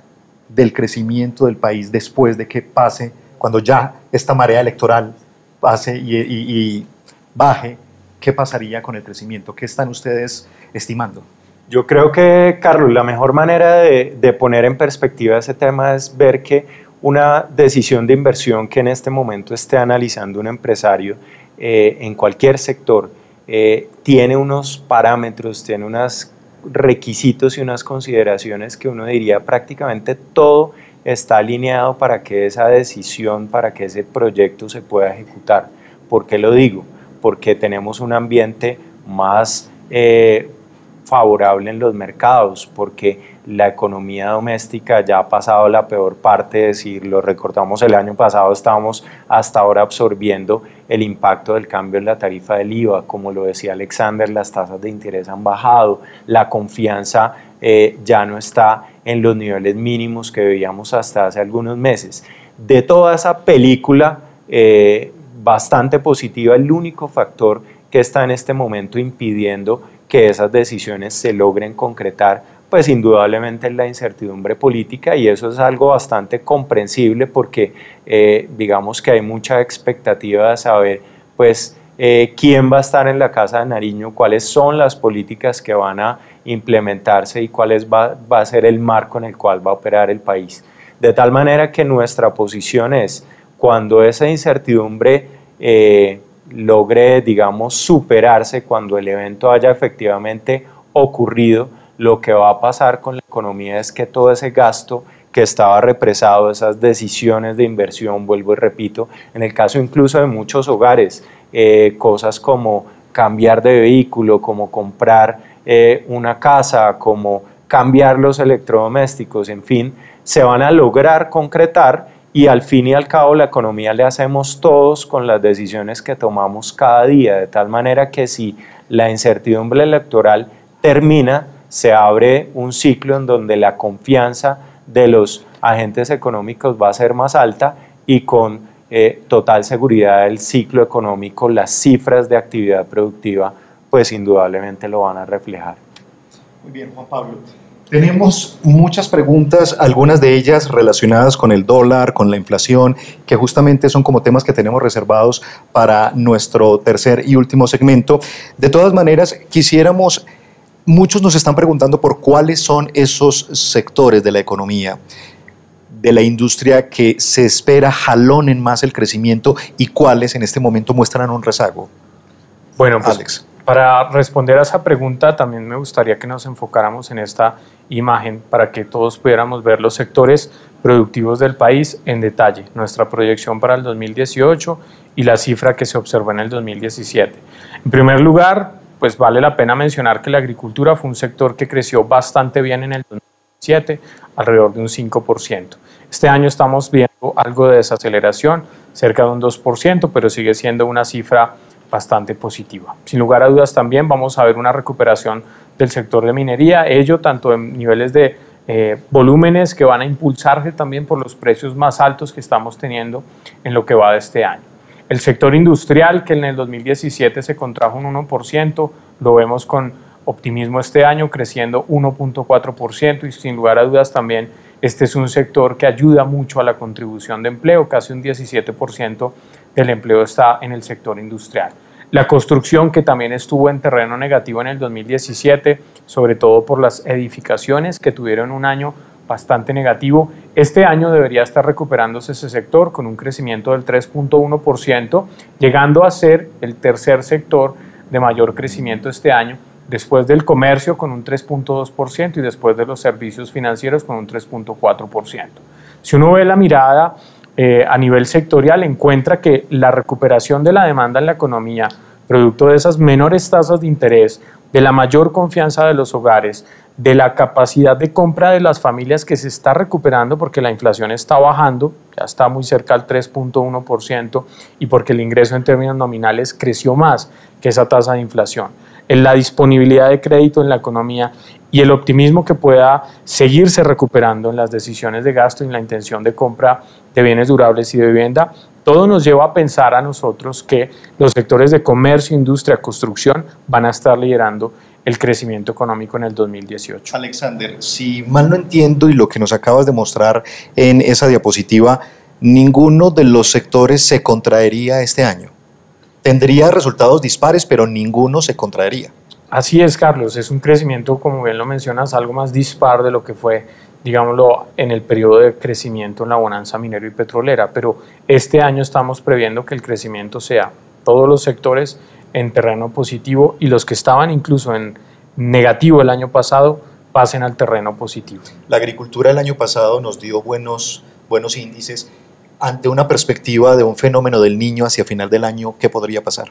del crecimiento del país después de que pase, cuando ya esta marea electoral pase y baje? ¿Qué pasaría con el crecimiento? ¿Qué están ustedes estimando? Yo creo que, Carlos, la mejor manera de poner en perspectiva ese tema es ver que una decisión de inversión que en este momento esté analizando un empresario en cualquier sector tiene unos parámetros, tiene unos requisitos y unas consideraciones que uno diría prácticamente todo está alineado para que esa decisión, para que ese proyecto se pueda ejecutar. ¿Por qué lo digo? Porque tenemos un ambiente más favorable en los mercados, porque la economía doméstica ya ha pasado la peor parte, si lo recordamos el año pasado estábamos hasta ahora absorbiendo el impacto del cambio en la tarifa del IVA, como lo decía Alexander, las tasas de interés han bajado, la confianza ya no está en los niveles mínimos que veíamos hasta hace algunos meses. De toda esa película bastante positiva, el único factor que está en este momento impidiendo que esas decisiones se logren concretar, pues indudablemente es la incertidumbre política y eso es algo bastante comprensible porque digamos que hay mucha expectativa de saber pues quién va a estar en la Casa de Nariño, cuáles son las políticas que van a implementarse y cuál va a ser el marco en el cual va a operar el país. De tal manera que nuestra posición es, cuando esa incertidumbre logre, digamos, superarse, cuando el evento haya efectivamente ocurrido, lo que va a pasar con la economía es que todo ese gasto que estaba represado, esas decisiones de inversión, vuelvo y repito, en el caso incluso de muchos hogares, cosas como cambiar de vehículo, como comprar una casa, como cambiar los electrodomésticos, en fin, se van a lograr concretar y al fin y al cabo la economía le hacemos todos con las decisiones que tomamos cada día, de tal manera que si la incertidumbre electoral termina, se abre un ciclo en donde la confianza de los agentes económicos va a ser más alta y con total seguridad el ciclo económico, las cifras de actividad productiva, pues indudablemente lo van a reflejar. Muy bien, Juan Pablo. Tenemos muchas preguntas, algunas de ellas relacionadas con el dólar, con la inflación, que justamente son como temas que tenemos reservados para nuestro tercer y último segmento. De todas maneras, quisiéramos, muchos nos están preguntando por cuáles son esos sectores de la economía, de la industria que se espera jalonen más el crecimiento y cuáles en este momento muestran un rezago. Bueno, pues, Alex. Para responder a esa pregunta también me gustaría que nos enfocáramos en esta imagen para que todos pudiéramos ver los sectores productivos del país en detalle, nuestra proyección para el 2018 y la cifra que se observó en el 2017. En primer lugar, pues vale la pena mencionar que la agricultura fue un sector que creció bastante bien en el 2017, alrededor de un 5%. Este año estamos viendo algo de desaceleración, cerca de un 2%, pero sigue siendo una cifra bastante positiva. Sin lugar a dudas también vamos a ver una recuperación del sector de minería, ello tanto en niveles de volúmenes que van a impulsarse también por los precios más altos que estamos teniendo en lo que va de este año. El sector industrial, que en el 2017 se contrajo un 1%, lo vemos con optimismo este año, creciendo 1.4%, y sin lugar a dudas también este es un sector que ayuda mucho a la contribución de empleo, casi un 17% del empleo está en el sector industrial. La construcción, que también estuvo en terreno negativo en el 2017, sobre todo por las edificaciones que tuvieron un año bastante negativo. Este año debería estar recuperándose ese sector con un crecimiento del 3.1%, llegando a ser el tercer sector de mayor crecimiento este año, después del comercio con un 3.2% y después de los servicios financieros con un 3.4%. Si uno ve la mirada a nivel sectorial, encuentra que la recuperación de la demanda en la economía, producto de esas menores tasas de interés, de la mayor confianza de los hogares, de la capacidad de compra de las familias que se está recuperando porque la inflación está bajando, ya está muy cerca al 3.1%, y porque el ingreso en términos nominales creció más que esa tasa de inflación. En la disponibilidad de crédito en la economía y el optimismo que pueda seguirse recuperando en las decisiones de gasto y en la intención de compra de bienes durables y de vivienda, todo nos lleva a pensar a nosotros que los sectores de comercio, industria, construcción van a estar liderando el crecimiento económico en el 2018. Alexander, si mal no entiendo y lo que nos acabas de mostrar en esa diapositiva, ninguno de los sectores se contraería este año. Tendría resultados dispares, pero ninguno se contraería. Así es, Carlos, es un crecimiento, como bien lo mencionas, algo más dispar de lo que fue, digámoslo, en el periodo de crecimiento en la bonanza minero y petrolera, pero este año estamos previendo que el crecimiento sea todos los sectores en terreno positivo y los que estaban incluso en negativo el año pasado pasen al terreno positivo. La agricultura el año pasado nos dio buenos índices. Ante una perspectiva de un fenómeno del Niño hacia final del año, ¿qué podría pasar?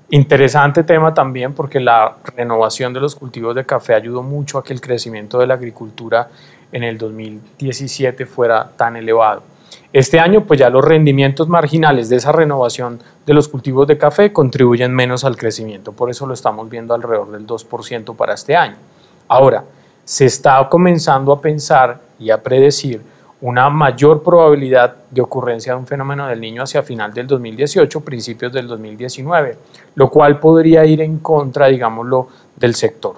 Interesante tema también, porque la renovación de los cultivos de café ayudó mucho a que el crecimiento de la agricultura en el 2017 fuera tan elevado. Este año, pues ya los rendimientos marginales de esa renovación de los cultivos de café contribuyen menos al crecimiento, por eso lo estamos viendo alrededor del 2% para este año. Ahora, se está comenzando a pensar y a predecir una mayor probabilidad de ocurrencia de un fenómeno del Niño hacia final del 2018, principios del 2019, lo cual podría ir en contra, digámoslo, del sector.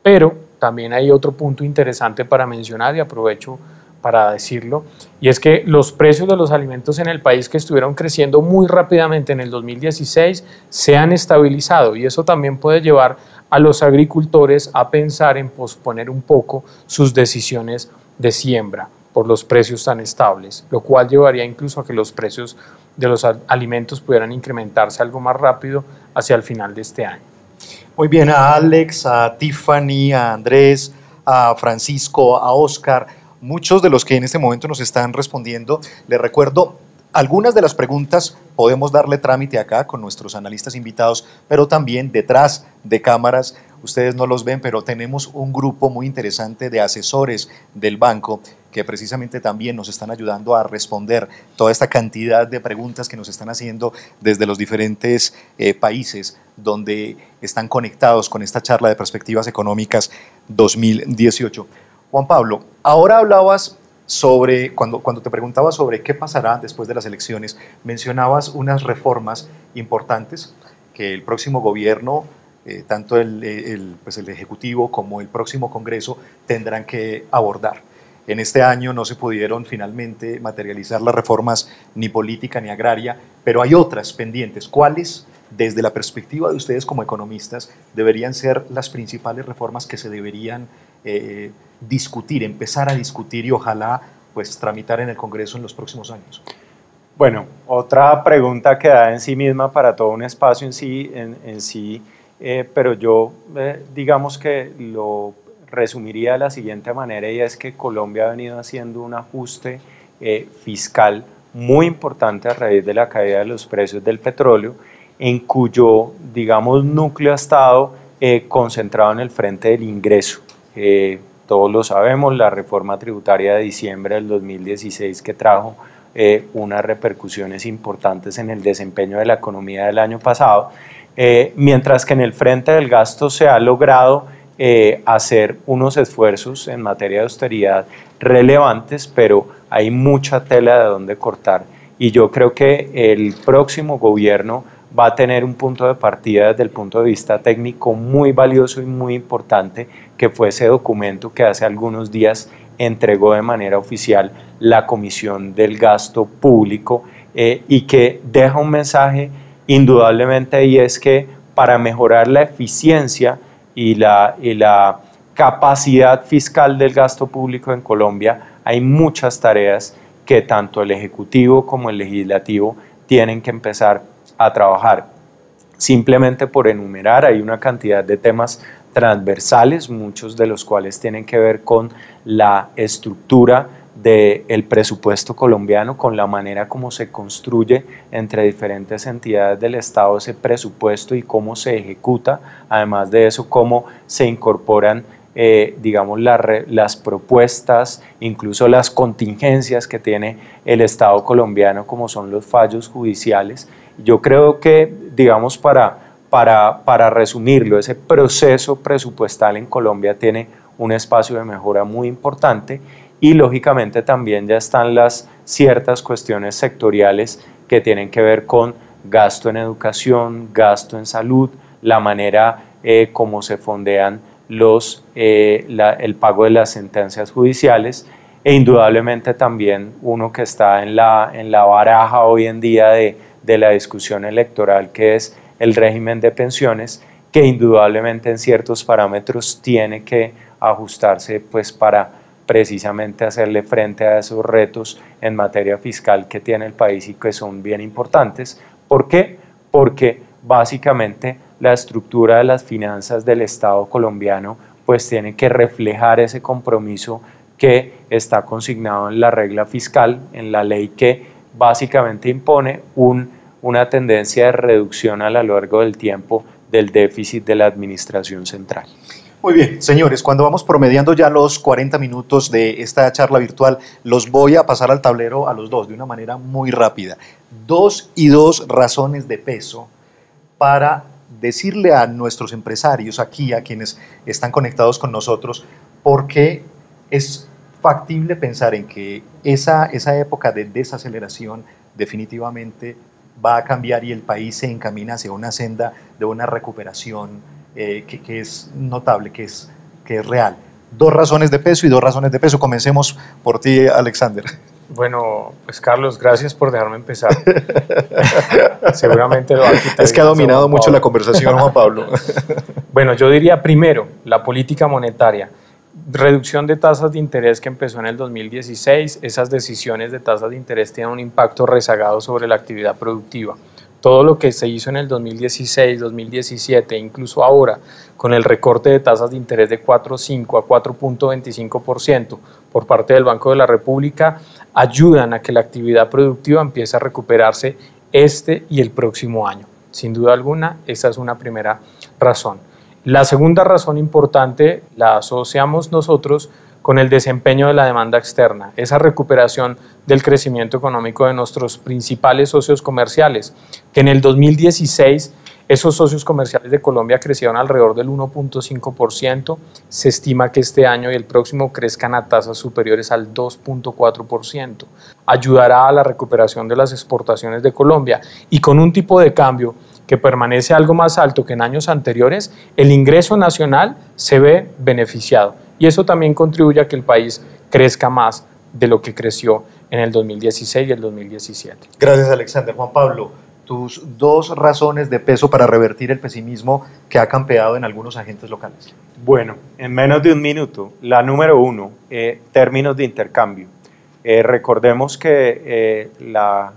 Pero también hay otro punto interesante para mencionar, y aprovecho para decirlo, y es que los precios de los alimentos en el país, que estuvieron creciendo muy rápidamente en el 2016, se han estabilizado, y eso también puede llevar a los agricultores a pensar en posponer un poco sus decisiones de siembra por los precios tan estables, lo cual llevaría incluso a que los precios de los alimentos pudieran incrementarse algo más rápido hacia el final de este año. Muy bien, a Alex, a Tiffany, a Andrés, a Francisco, a Oscar, muchos de los que en este momento nos están respondiendo, les recuerdo, algunas de las preguntas podemos darle trámite acá con nuestros analistas invitados, pero también detrás de cámaras, ustedes no los ven, pero tenemos un grupo muy interesante de asesores del banco que precisamente también nos están ayudando a responder toda esta cantidad de preguntas que nos están haciendo desde los diferentes países donde están conectados con esta charla de perspectivas económicas 2018. Juan Pablo, ahora hablabas sobre, cuando te preguntaba sobre qué pasará después de las elecciones, mencionabas unas reformas importantes que el próximo gobierno, tanto el Ejecutivo como el próximo Congreso, tendrán que abordar. En este año no se pudieron finalmente materializar las reformas ni política ni agraria, pero hay otras pendientes. ¿Cuáles, desde la perspectiva de ustedes como economistas, deberían ser las principales reformas que se deberían discutir, empezar a discutir y ojalá pues tramitar en el Congreso en los próximos años? Bueno, otra pregunta que da en sí misma para todo un espacio en sí, pero yo digamos que lo resumiría de la siguiente manera, y es que Colombia ha venido haciendo un ajuste fiscal muy importante a raíz de la caída de los precios del petróleo, en cuyo, digamos, núcleo ha estado concentrado en el frente del ingreso. Todos lo sabemos, la reforma tributaria de diciembre del 2016 que trajo unas repercusiones importantes en el desempeño de la economía del año pasado, mientras que en el frente del gasto se ha logrado hacer unos esfuerzos en materia de austeridad relevantes, pero hay mucha tela de donde cortar, y yo creo que el próximo gobierno va a tener un punto de partida desde el punto de vista técnico muy valioso y muy importante, que fue ese documento que hace algunos días entregó de manera oficial la Comisión del Gasto Público, y que deja un mensaje indudablemente, y es que para mejorar la eficiencia y la capacidad fiscal del gasto público en Colombia hay muchas tareas que tanto el Ejecutivo como el Legislativo tienen que empezar a trabajar. Simplemente por enumerar, hay una cantidad de temas transversales, muchos de los cuales tienen que ver con la estructura del presupuesto colombiano, con la manera como se construye entre diferentes entidades del Estado ese presupuesto y cómo se ejecuta, además de eso cómo se incorporan digamos las propuestas, incluso las contingencias que tiene el Estado colombiano, como son los fallos judiciales. Yo creo que, digamos, para resumirlo, ese proceso presupuestal en Colombia tiene un espacio de mejora muy importante, y lógicamente también ya están las ciertas cuestiones sectoriales que tienen que ver con gasto en educación, gasto en salud, la manera como se fondean el pago de las sentencias judiciales, e indudablemente también uno que está en la baraja hoy en día de la discusión electoral, que es el régimen de pensiones, que indudablemente en ciertos parámetros tiene que ajustarse pues para precisamente hacerle frente a esos retos en materia fiscal que tiene el país y que son bien importantes. ¿Por qué? Porque básicamente la estructura de las finanzas del Estado colombiano pues tiene que reflejar ese compromiso que está consignado en la regla fiscal, en la ley que básicamente impone una tendencia de reducción a lo largo del tiempo del déficit de la administración central. Muy bien, señores, cuando vamos promediando ya los 40 minutos de esta charla virtual, los voy a pasar al tablero a los dos de una manera muy rápida. 2 y 2 razones de peso para decirle a nuestros empresarios aquí, a quienes están conectados con nosotros, por qué es factible pensar en que esa época de desaceleración definitivamente va a cambiar y el país se encamina hacia una senda de una recuperación que es notable, que es real. 2 razones de peso y 2 razones de peso. Comencemos por ti, Alexander. Bueno, pues Carlos, gracias por dejarme empezar. Seguramente lo va a quitar. Es que ha dominado mucho la conversación, Juan Pablo. Bueno, yo diría primero, la política monetaria. Reducción de tasas de interés que empezó en el 2016, esas decisiones de tasas de interés tienen un impacto rezagado sobre la actividad productiva. Todo lo que se hizo en el 2016, 2017, incluso ahora, con el recorte de tasas de interés de 4.5 a 4.25% por parte del Banco de la República, ayudan a que la actividad productiva empiece a recuperarse este y el próximo año. Sin duda alguna, esa es una primera razón. La segunda razón importante la asociamos nosotros con el desempeño de la demanda externa, esa recuperación del crecimiento económico de nuestros principales socios comerciales, que en el 2016 esos socios comerciales de Colombia crecieron alrededor del 1.5%, se estima que este año y el próximo crezcan a tasas superiores al 2.4%. Ayudará a la recuperación de las exportaciones de Colombia, y con un tipo de cambio que permanece algo más alto que en años anteriores, el ingreso nacional se ve beneficiado, y eso también contribuye a que el país crezca más de lo que creció en el 2016 y el 2017. Gracias, Alexander. Juan Pablo, tus 2 razones de peso para revertir el pesimismo que ha campeado en algunos agentes locales. Bueno, en menos de un minuto, la número 1, términos de intercambio. Recordemos que la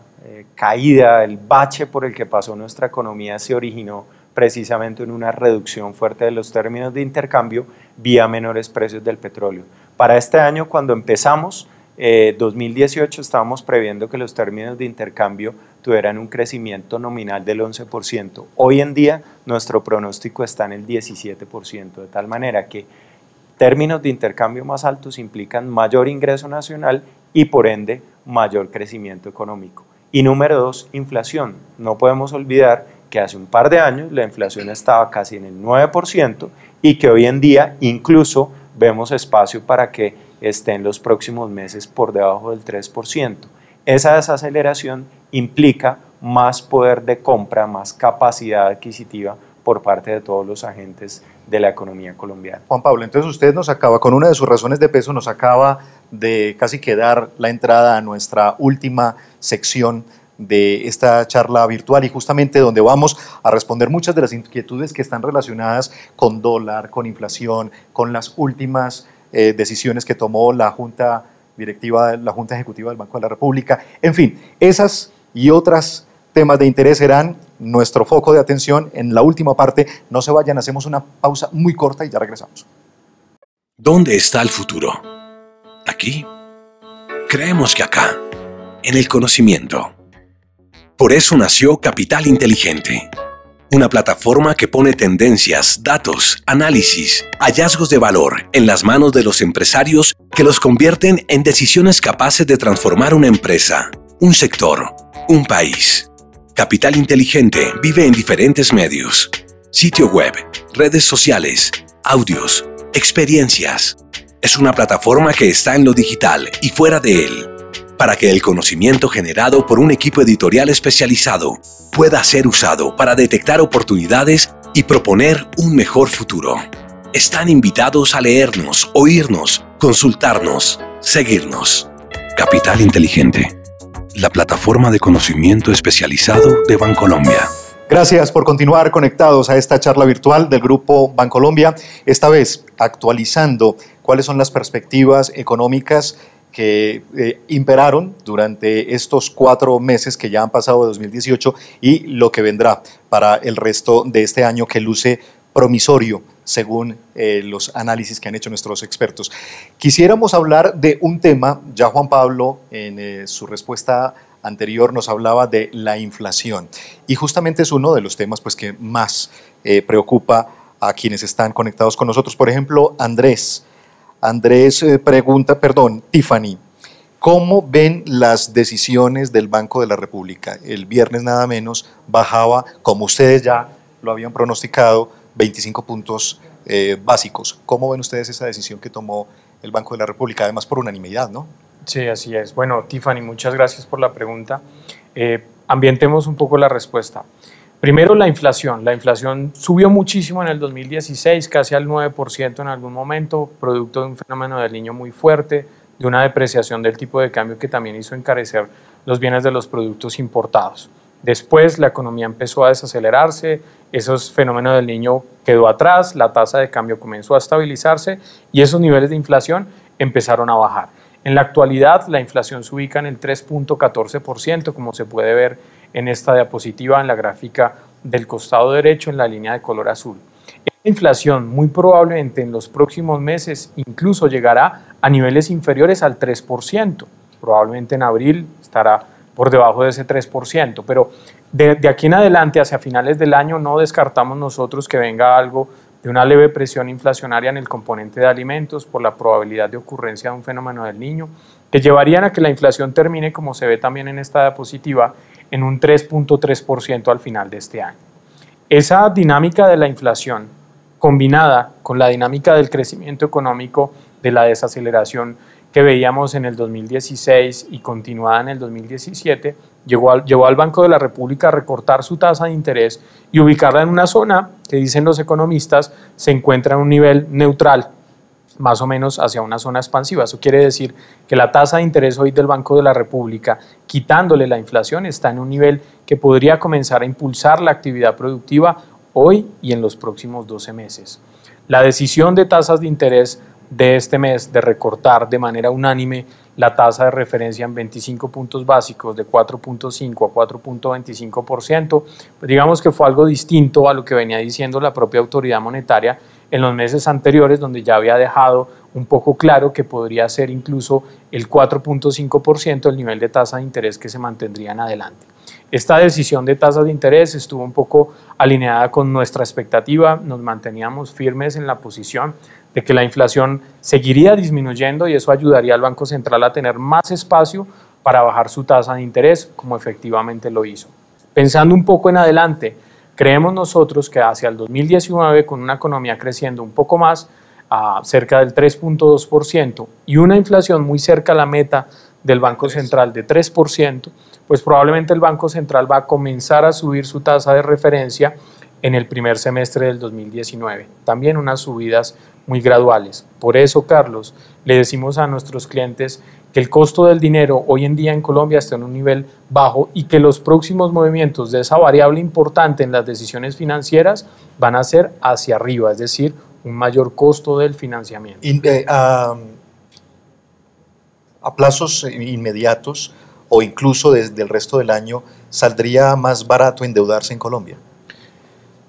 caída, el bache por el que pasó nuestra economía se originó precisamente en una reducción fuerte de los términos de intercambio vía menores precios del petróleo. Para este año, cuando empezamos, 2018 estábamos previendo que los términos de intercambio tuvieran un crecimiento nominal del 11%. Hoy en día nuestro pronóstico está en el 17%, de tal manera que términos de intercambio más altos implican mayor ingreso nacional y por ende mayor crecimiento económico. Y número 2, inflación. No podemos olvidar que hace un par de años la inflación estaba casi en el 9% y que hoy en día incluso vemos espacio para que esté en los próximos meses por debajo del 3%. Esa desaceleración implica más poder de compra, más capacidad adquisitiva por parte de todos los agentes de la economía colombiana. Juan Pablo, entonces usted nos acaba, con una de sus razones de peso, nos acaba de casi que dar la entrada a nuestra última sección de esta charla virtual y justamente donde vamos a responder muchas de las inquietudes que están relacionadas con dólar, con inflación, con las últimas decisiones que tomó la Junta Directiva, la Junta Ejecutiva del Banco de la República. En fin, esas y otras temas de interés serán nuestro foco de atención en la última parte. No se vayan, hacemos una pausa muy corta y ya regresamos. ¿Dónde está el futuro? Aquí. Creemos que acá, en el conocimiento. Por eso nació Capital Inteligente, una plataforma que pone tendencias, datos, análisis, hallazgos de valor en las manos de los empresarios que los convierten en decisiones capaces de transformar una empresa, un sector, un país. Capital Inteligente vive en diferentes medios: sitio web, redes sociales, audios, experiencias. Es una plataforma que está en lo digital y fuera de él, para que el conocimiento generado por un equipo editorial especializado pueda ser usado para detectar oportunidades y proponer un mejor futuro. Están invitados a leernos, oírnos, consultarnos, seguirnos. Capital Inteligente, la plataforma de conocimiento especializado de Bancolombia. Gracias por continuar conectados a esta charla virtual del Grupo Bancolombia, esta vez actualizando cuáles son las perspectivas económicas que imperaron durante estos 4 meses que ya han pasado de 2018 y lo que vendrá para el resto de este año, que luce promisorio según los análisis que han hecho nuestros expertos. Quisiéramos hablar de un tema, ya Juan Pablo en su respuesta anterior nos hablaba de la inflación y justamente es uno de los temas pues, que más preocupa a quienes están conectados con nosotros. Por ejemplo, Tiffany, ¿cómo ven las decisiones del Banco de la República? El viernes nada menos bajaba, como ustedes ya lo habían pronosticado, 25 puntos básicos. ¿Cómo ven ustedes esa decisión que tomó el Banco de la República? Además por unanimidad, ¿no? Sí, así es. Bueno, Tiffany, muchas gracias por la pregunta. Ambientemos un poco la respuesta. Primero, la inflación. La inflación subió muchísimo en el 2016, casi al 9% en algún momento, producto de un fenómeno del Niño muy fuerte, de una depreciación del tipo de cambio que también hizo encarecer los bienes de los productos importados. Después, la economía empezó a desacelerarse, esos fenómenos del Niño quedó atrás, la tasa de cambio comenzó a estabilizarse y esos niveles de inflación empezaron a bajar. En la actualidad, la inflación se ubica en el 3.14%, como se puede ver en esta diapositiva, en la gráfica del costado derecho, en la línea de color azul. Esta inflación muy probablemente en los próximos meses incluso llegará a niveles inferiores al 3%. Probablemente en abril estará por debajo de ese 3%, pero de aquí en adelante, hacia finales del año, no descartamos nosotros que venga algo de una leve presión inflacionaria en el componente de alimentos por la probabilidad de ocurrencia de un fenómeno del Niño, que llevarían a que la inflación termine, como se ve también en esta diapositiva, en un 3.3% al final de este año. Esa dinámica de la inflación, combinada con la dinámica del crecimiento económico, de la desaceleración que veíamos en el 2016 y continuada en el 2017, llevó al Banco de la República a recortar su tasa de interés y ubicarla en una zona que, dicen los economistas, se encuentra en un nivel neutral, más o menos hacia una zona expansiva. Eso quiere decir que la tasa de interés hoy del Banco de la República, quitándole la inflación, está en un nivel que podría comenzar a impulsar la actividad productiva hoy y en los próximos 12 meses. La decisión de tasas de interés de este mes de recortar de manera unánime la tasa de referencia en 25 puntos básicos de 4.5 a 4.25%, pues digamos que fue algo distinto a lo que venía diciendo la propia autoridad monetaria en los meses anteriores, donde ya había dejado un poco claro que podría ser incluso el 4.5% el nivel de tasa de interés que se mantendría en adelante. Esta decisión de tasas de interés estuvo un poco alineada con nuestra expectativa, nos manteníamos firmes en la posición de que la inflación seguiría disminuyendo y eso ayudaría al Banco Central a tener más espacio para bajar su tasa de interés, como efectivamente lo hizo. Pensando un poco en adelante, creemos nosotros que hacia el 2019, con una economía creciendo un poco más, cerca del 3.2%, y una inflación muy cerca a la meta del Banco Central de 3%, pues probablemente el Banco Central va a comenzar a subir su tasa de referencia en el primer semestre del 2019. También unas subidas muy graduales. Por eso, Carlos, le decimos a nuestros clientes que el costo del dinero hoy en día en Colombia está en un nivel bajo y que los próximos movimientos de esa variable importante en las decisiones financieras van a ser hacia arriba, es decir, un mayor costo del financiamiento. A plazos inmediatos o incluso desde el resto del año, ¿saldría más barato endeudarse en Colombia?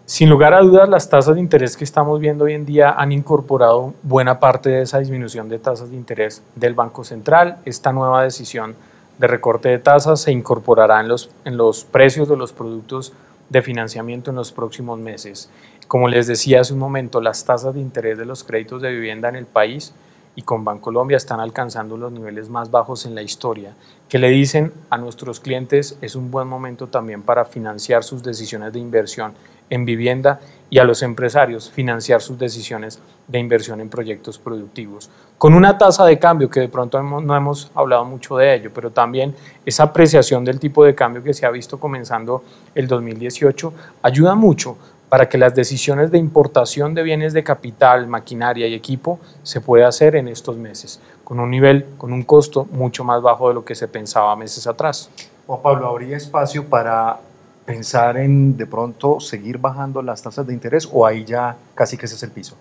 Sin lugar a dudas, las tasas de interés que estamos viendo hoy en día han incorporado buena parte de esa disminución de tasas de interés del Banco Central. Esta nueva decisión de recorte de tasas se incorporará en los precios de los productos de financiamiento en los próximos meses. Como les decía hace un momento, las tasas de interés de los créditos de vivienda en el país y con Bancolombia están alcanzando los niveles más bajos en la historia, que le dicen a nuestros clientes es un buen momento también para financiar sus decisiones de inversión en vivienda y a los empresarios financiar sus decisiones de inversión en proyectos productivos. Con una tasa de cambio que de pronto no hemos hablado mucho de ello, pero también esa apreciación del tipo de cambio que se ha visto comenzando el 2018 ayuda mucho para que las decisiones de importación de bienes de capital, maquinaria y equipo se pueda hacer en estos meses, con un costo mucho más bajo de lo que se pensaba meses atrás. Juan Pablo, ¿habría espacio para pensar en de pronto seguir bajando las tasas de interés o ahí ya casi que ese es el piso?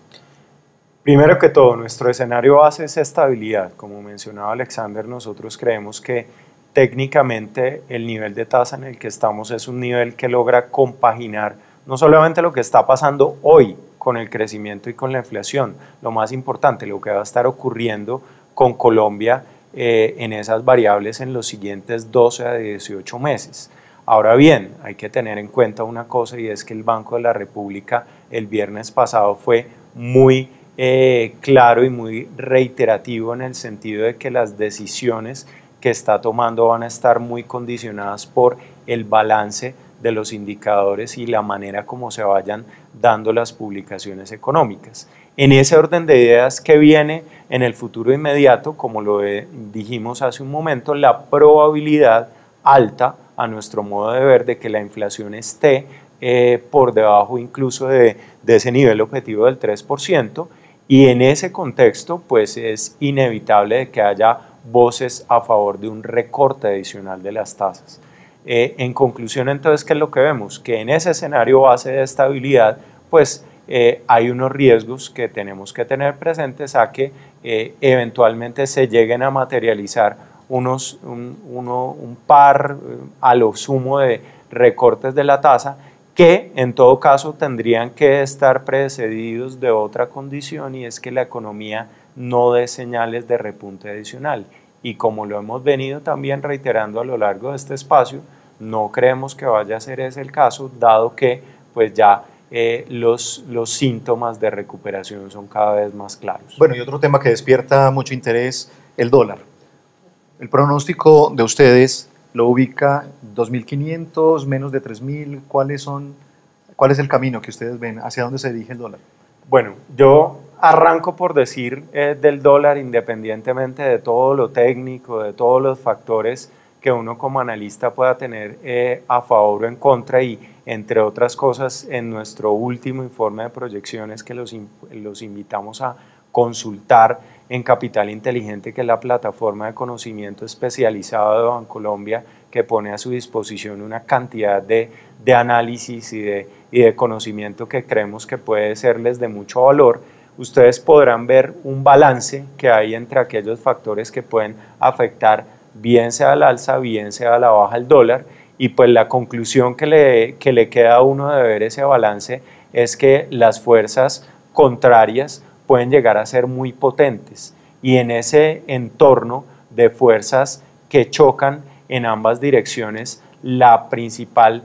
Primero que todo, nuestro escenario base es estabilidad. Como mencionaba Alexander, nosotros creemos que técnicamente el nivel de tasa en el que estamos es un nivel que logra compaginar no solamente lo que está pasando hoy con el crecimiento y con la inflación, lo más importante, lo que va a estar ocurriendo con Colombia en esas variables en los siguientes 12 a 18 meses. Ahora bien, hay que tener en cuenta una cosa y es que el Banco de la República el viernes pasado fue muy claro y muy reiterativo en el sentido de que las decisiones que está tomando van a estar muy condicionadas por el balance de los indicadores y la manera como se vayan dando las publicaciones económicas. En ese orden de ideas que viene en el futuro inmediato, como lo dijimos hace un momento, la probabilidad alta, a nuestro modo de ver, de que la inflación esté por debajo incluso de ese nivel objetivo del 3%, y en ese contexto pues es inevitable de que haya voces a favor de un recorte adicional de las tasas. En conclusión, entonces, ¿qué es lo que vemos? Que en ese escenario base de estabilidad, pues hay unos riesgos que tenemos que tener presentes a que eventualmente se lleguen a materializar un par a lo sumo de recortes de la tasa que en todo caso tendrían que estar precedidos de otra condición y es que la economía no dé señales de repunte adicional. Y como lo hemos venido también reiterando a lo largo de este espacio, no creemos que vaya a ser ese el caso, dado que pues ya los síntomas de recuperación son cada vez más claros. Bueno, y otro tema que despierta mucho interés, el dólar. El pronóstico de ustedes lo ubica 2.500, menos de 3.000. ¿Cuál es el camino que ustedes ven? ¿Hacia dónde se dirige el dólar? Bueno, yo arranco por decir del dólar, independientemente de todo lo técnico, de todos los factores que uno como analista pueda tener a favor o en contra, y entre otras cosas en nuestro último informe de proyecciones que los invitamos a consultar en Capital Inteligente, que es la plataforma de conocimiento especializada de Bancolombia, que pone a su disposición una cantidad de análisis y de conocimiento que creemos que puede serles de mucho valor. Ustedes podrán ver un balance que hay entre aquellos factores que pueden afectar bien sea al alza, bien sea a la baja el dólar, y pues la conclusión que le queda a uno de ver ese balance es que las fuerzas contrarias pueden llegar a ser muy potentes. Y en ese entorno de fuerzas que chocan en ambas direcciones, la principal,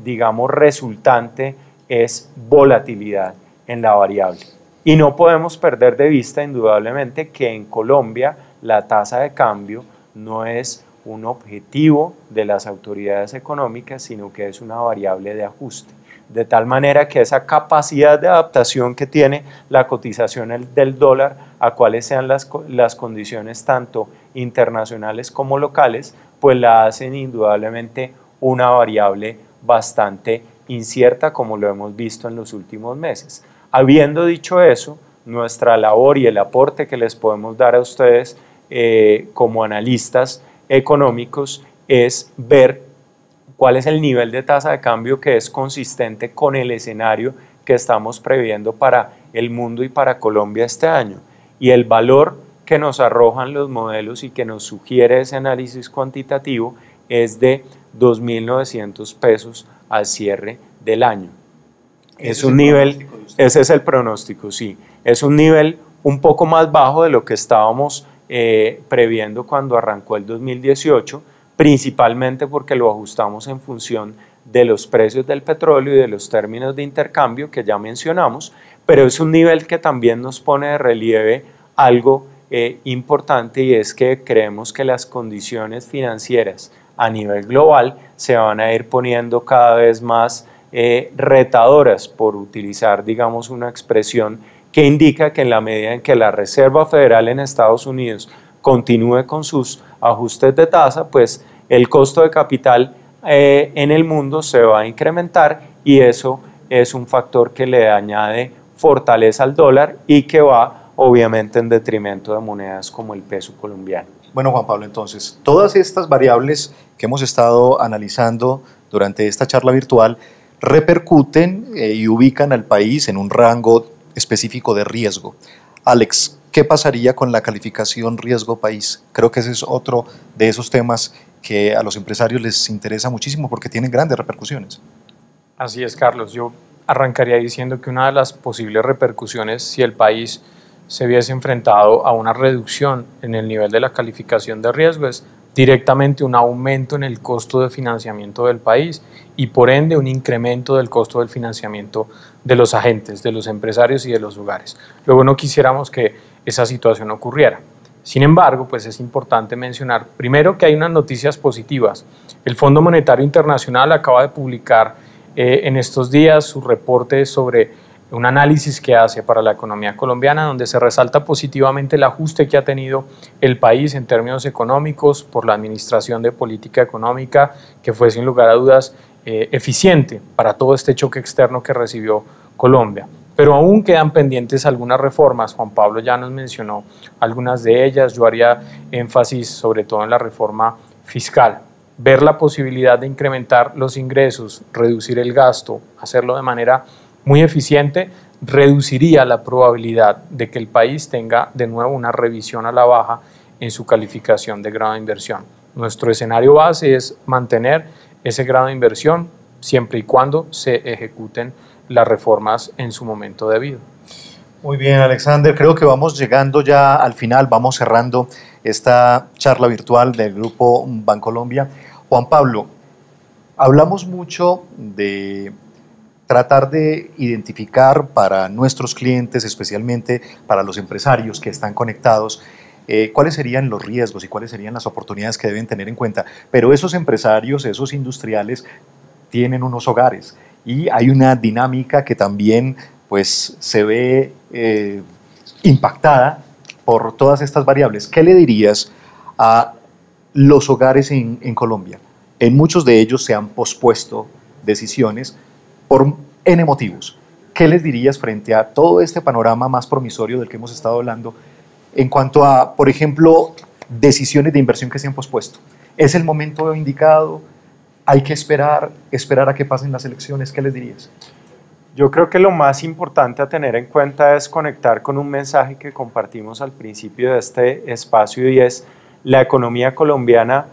digamos, resultante es volatilidad en la variable. Y no podemos perder de vista, indudablemente, que en Colombia la tasa de cambio no es un objetivo de las autoridades económicas, sino que es una variable de ajuste. De tal manera que esa capacidad de adaptación que tiene la cotización del dólar a cuáles sean las condiciones tanto internacionales como locales, pues la hacen indudablemente una variable bastante incierta, como lo hemos visto en los últimos meses. Habiendo dicho eso, nuestra labor y el aporte que les podemos dar a ustedes como analistas económicos es ver cuál es el nivel de tasa de cambio que es consistente con el escenario que estamos previendo para el mundo y para Colombia este año. Y el valor que nos arrojan los modelos y que nos sugiere ese análisis cuantitativo es de 2.900 pesos al cierre del año. Es un nivel, ese es el pronóstico, sí. Es un nivel un poco más bajo de lo que estábamos previendo cuando arrancó el 2018, principalmente porque lo ajustamos en función de los precios del petróleo y de los términos de intercambio que ya mencionamos, pero es un nivel que también nos pone de relieve algo importante, y es que creemos que las condiciones financieras a nivel global se van a ir poniendo cada vez más retadoras, por utilizar, digamos, una expresión que indica que en la medida en que la Reserva Federal en Estados Unidos continúe con sus ajustes de tasa, pues el costo de capital en el mundo se va a incrementar, y eso es un factor que le añade fortaleza al dólar y que va obviamente en detrimento de monedas como el peso colombiano. Bueno, Juan Pablo, entonces, todas estas variables que hemos estado analizando durante esta charla virtual repercuten y ubican al país en un rango específico de riesgo. Alex, ¿qué pasaría con la calificación riesgo país? Creo que ese es otro de esos temas que a los empresarios les interesa muchísimo porque tienen grandes repercusiones. Así es, Carlos. Yo arrancaría diciendo que una de las posibles repercusiones, si el país se viese enfrentado a una reducción en el nivel de la calificación de riesgo, es directamente un aumento en el costo de financiamiento del país y por ende un incremento del costo del financiamiento de los agentes, de los empresarios y de los hogares. Luego no quisiéramos que esa situación ocurriera. Sin embargo, pues es importante mencionar primero que hay unas noticias positivas. El Fondo Monetario Internacional acaba de publicar en estos días su reporte sobre un análisis que hace para la economía colombiana, donde se resalta positivamente el ajuste que ha tenido el país en términos económicos por la administración de política económica, que fue sin lugar a dudas eficiente para todo este choque externo que recibió Colombia. Pero aún quedan pendientes algunas reformas. Juan Pablo ya nos mencionó algunas de ellas. Yo haría énfasis sobre todo en la reforma fiscal. Ver la posibilidad de incrementar los ingresos, reducir el gasto, hacerlo de manera muy eficiente, reduciría la probabilidad de que el país tenga de nuevo una revisión a la baja en su calificación de grado de inversión. Nuestro escenario base es mantener ese grado de inversión siempre y cuando se ejecuten las reformas en su momento debido. Muy bien, Alexander, creo que vamos llegando ya al final, vamos cerrando esta charla virtual del Grupo Bancolombia. Juan Pablo, hablamos mucho de tratar de identificar para nuestros clientes, especialmente para los empresarios que están conectados, cuáles serían los riesgos y cuáles serían las oportunidades que deben tener en cuenta. Pero esos empresarios, esos industriales, tienen unos hogares y hay una dinámica que también pues, se ve impactada por todas estas variables. ¿Qué le dirías a los hogares en Colombia? En muchos de ellos se han pospuesto decisiones por N motivos. ¿Qué les dirías frente a todo este panorama más promisorio del que hemos estado hablando en cuanto a, por ejemplo, decisiones de inversión que se han pospuesto? ¿Es el momento indicado? ¿Hay que esperar a que pasen las elecciones? ¿Qué les dirías? Yo creo que lo más importante a tener en cuenta es conectar con un mensaje que compartimos al principio de este espacio, y es la economía colombiana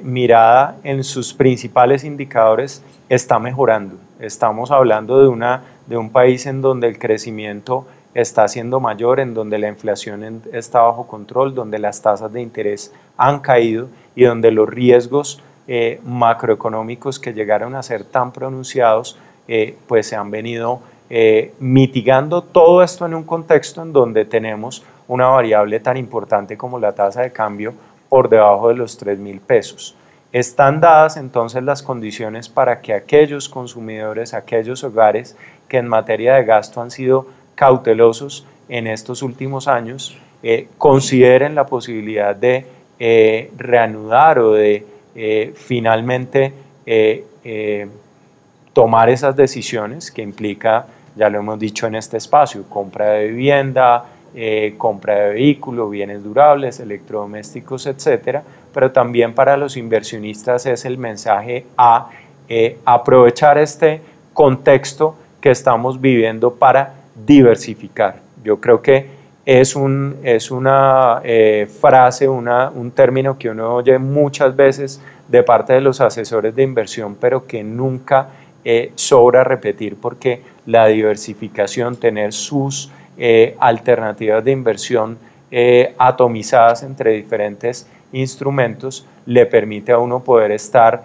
mirada en sus principales indicadores está mejorando. Estamos hablando de una de un país en donde el crecimiento está siendo mayor, en donde la inflación está bajo control, donde las tasas de interés han caído y donde los riesgos macroeconómicos que llegaron a ser tan pronunciados pues se han venido mitigando. Todo esto en un contexto en donde tenemos una variable tan importante como la tasa de cambio por debajo de los 3.000 pesos. Están dadas entonces las condiciones para que aquellos consumidores, aquellos hogares que en materia de gasto han sido cautelosos en estos últimos años, consideren la posibilidad de reanudar o de finalmente tomar esas decisiones que implica, ya lo hemos dicho en este espacio, compra de vivienda, compra de vehículos, bienes durables, electrodomésticos, etcétera, pero también para los inversionistas es el mensaje a aprovechar este contexto que estamos viviendo para diversificar. Yo creo que es una frase, un término que uno oye muchas veces de parte de los asesores de inversión, pero que nunca sobra repetir, porque la diversificación, tener sus alternativas de inversión atomizadas entre diferentes instrumentos, le permite a uno poder estar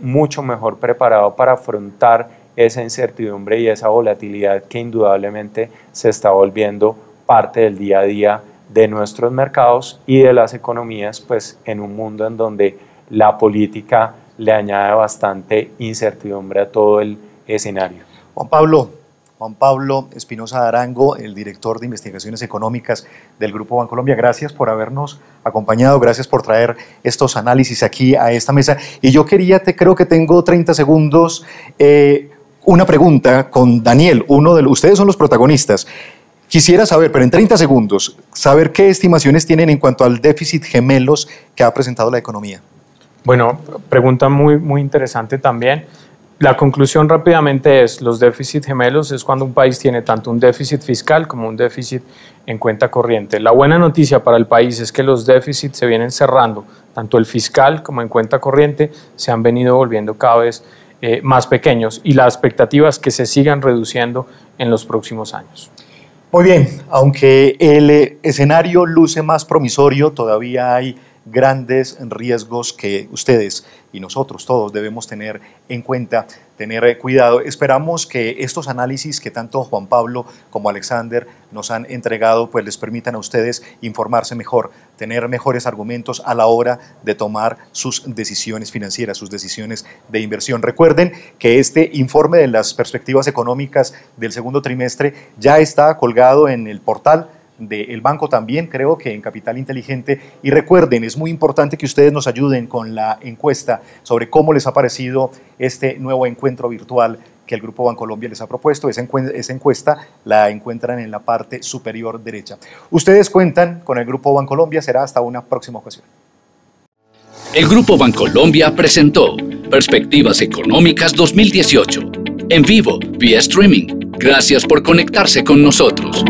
mucho mejor preparado para afrontar esa incertidumbre y esa volatilidad que indudablemente se está volviendo parte del día a día de nuestros mercados y de las economías, pues en un mundo en donde la política le añade bastante incertidumbre a todo el escenario. Juan Pablo Espinosa Arango, el director de investigaciones económicas del Grupo Bancolombia, gracias por habernos acompañado, gracias por traer estos análisis aquí a esta mesa. Y yo creo que tengo 30 segundos, una pregunta con Daniel, ustedes son los protagonistas. Quisiera saber, pero en 30 segundos, saber qué estimaciones tienen en cuanto al déficit gemelos que ha presentado la economía. Bueno, pregunta muy interesante también. La conclusión rápidamente es, los déficits gemelos es cuando un país tiene tanto un déficit fiscal como un déficit en cuenta corriente. La buena noticia para el país es que los déficits se vienen cerrando, tanto el fiscal como en cuenta corriente se han venido volviendo cada vez más pequeños y la expectativa es que se sigan reduciendo en los próximos años. Muy bien, aunque el escenario luce más promisorio, todavía hay grandes riesgos que ustedes y nosotros todos debemos tener en cuenta, tener cuidado. Esperamos que estos análisis que tanto Juan Pablo como Alexander nos han entregado pues les permitan a ustedes informarse mejor, tener mejores argumentos a la hora de tomar sus decisiones financieras, sus decisiones de inversión. Recuerden que este informe de las perspectivas económicas del segundo trimestre ya está colgado en el portal del banco, también creo que en Capital Inteligente, y recuerden, es muy importante que ustedes nos ayuden con la encuesta sobre cómo les ha parecido este nuevo encuentro virtual que el Grupo Bancolombia les ha propuesto. Esa encuesta la encuentran en la parte superior derecha. Ustedes cuentan con el Grupo Bancolombia, será hasta una próxima ocasión. El Grupo Bancolombia presentó Perspectivas Económicas 2018, en vivo, vía streaming. Gracias por conectarse con nosotros.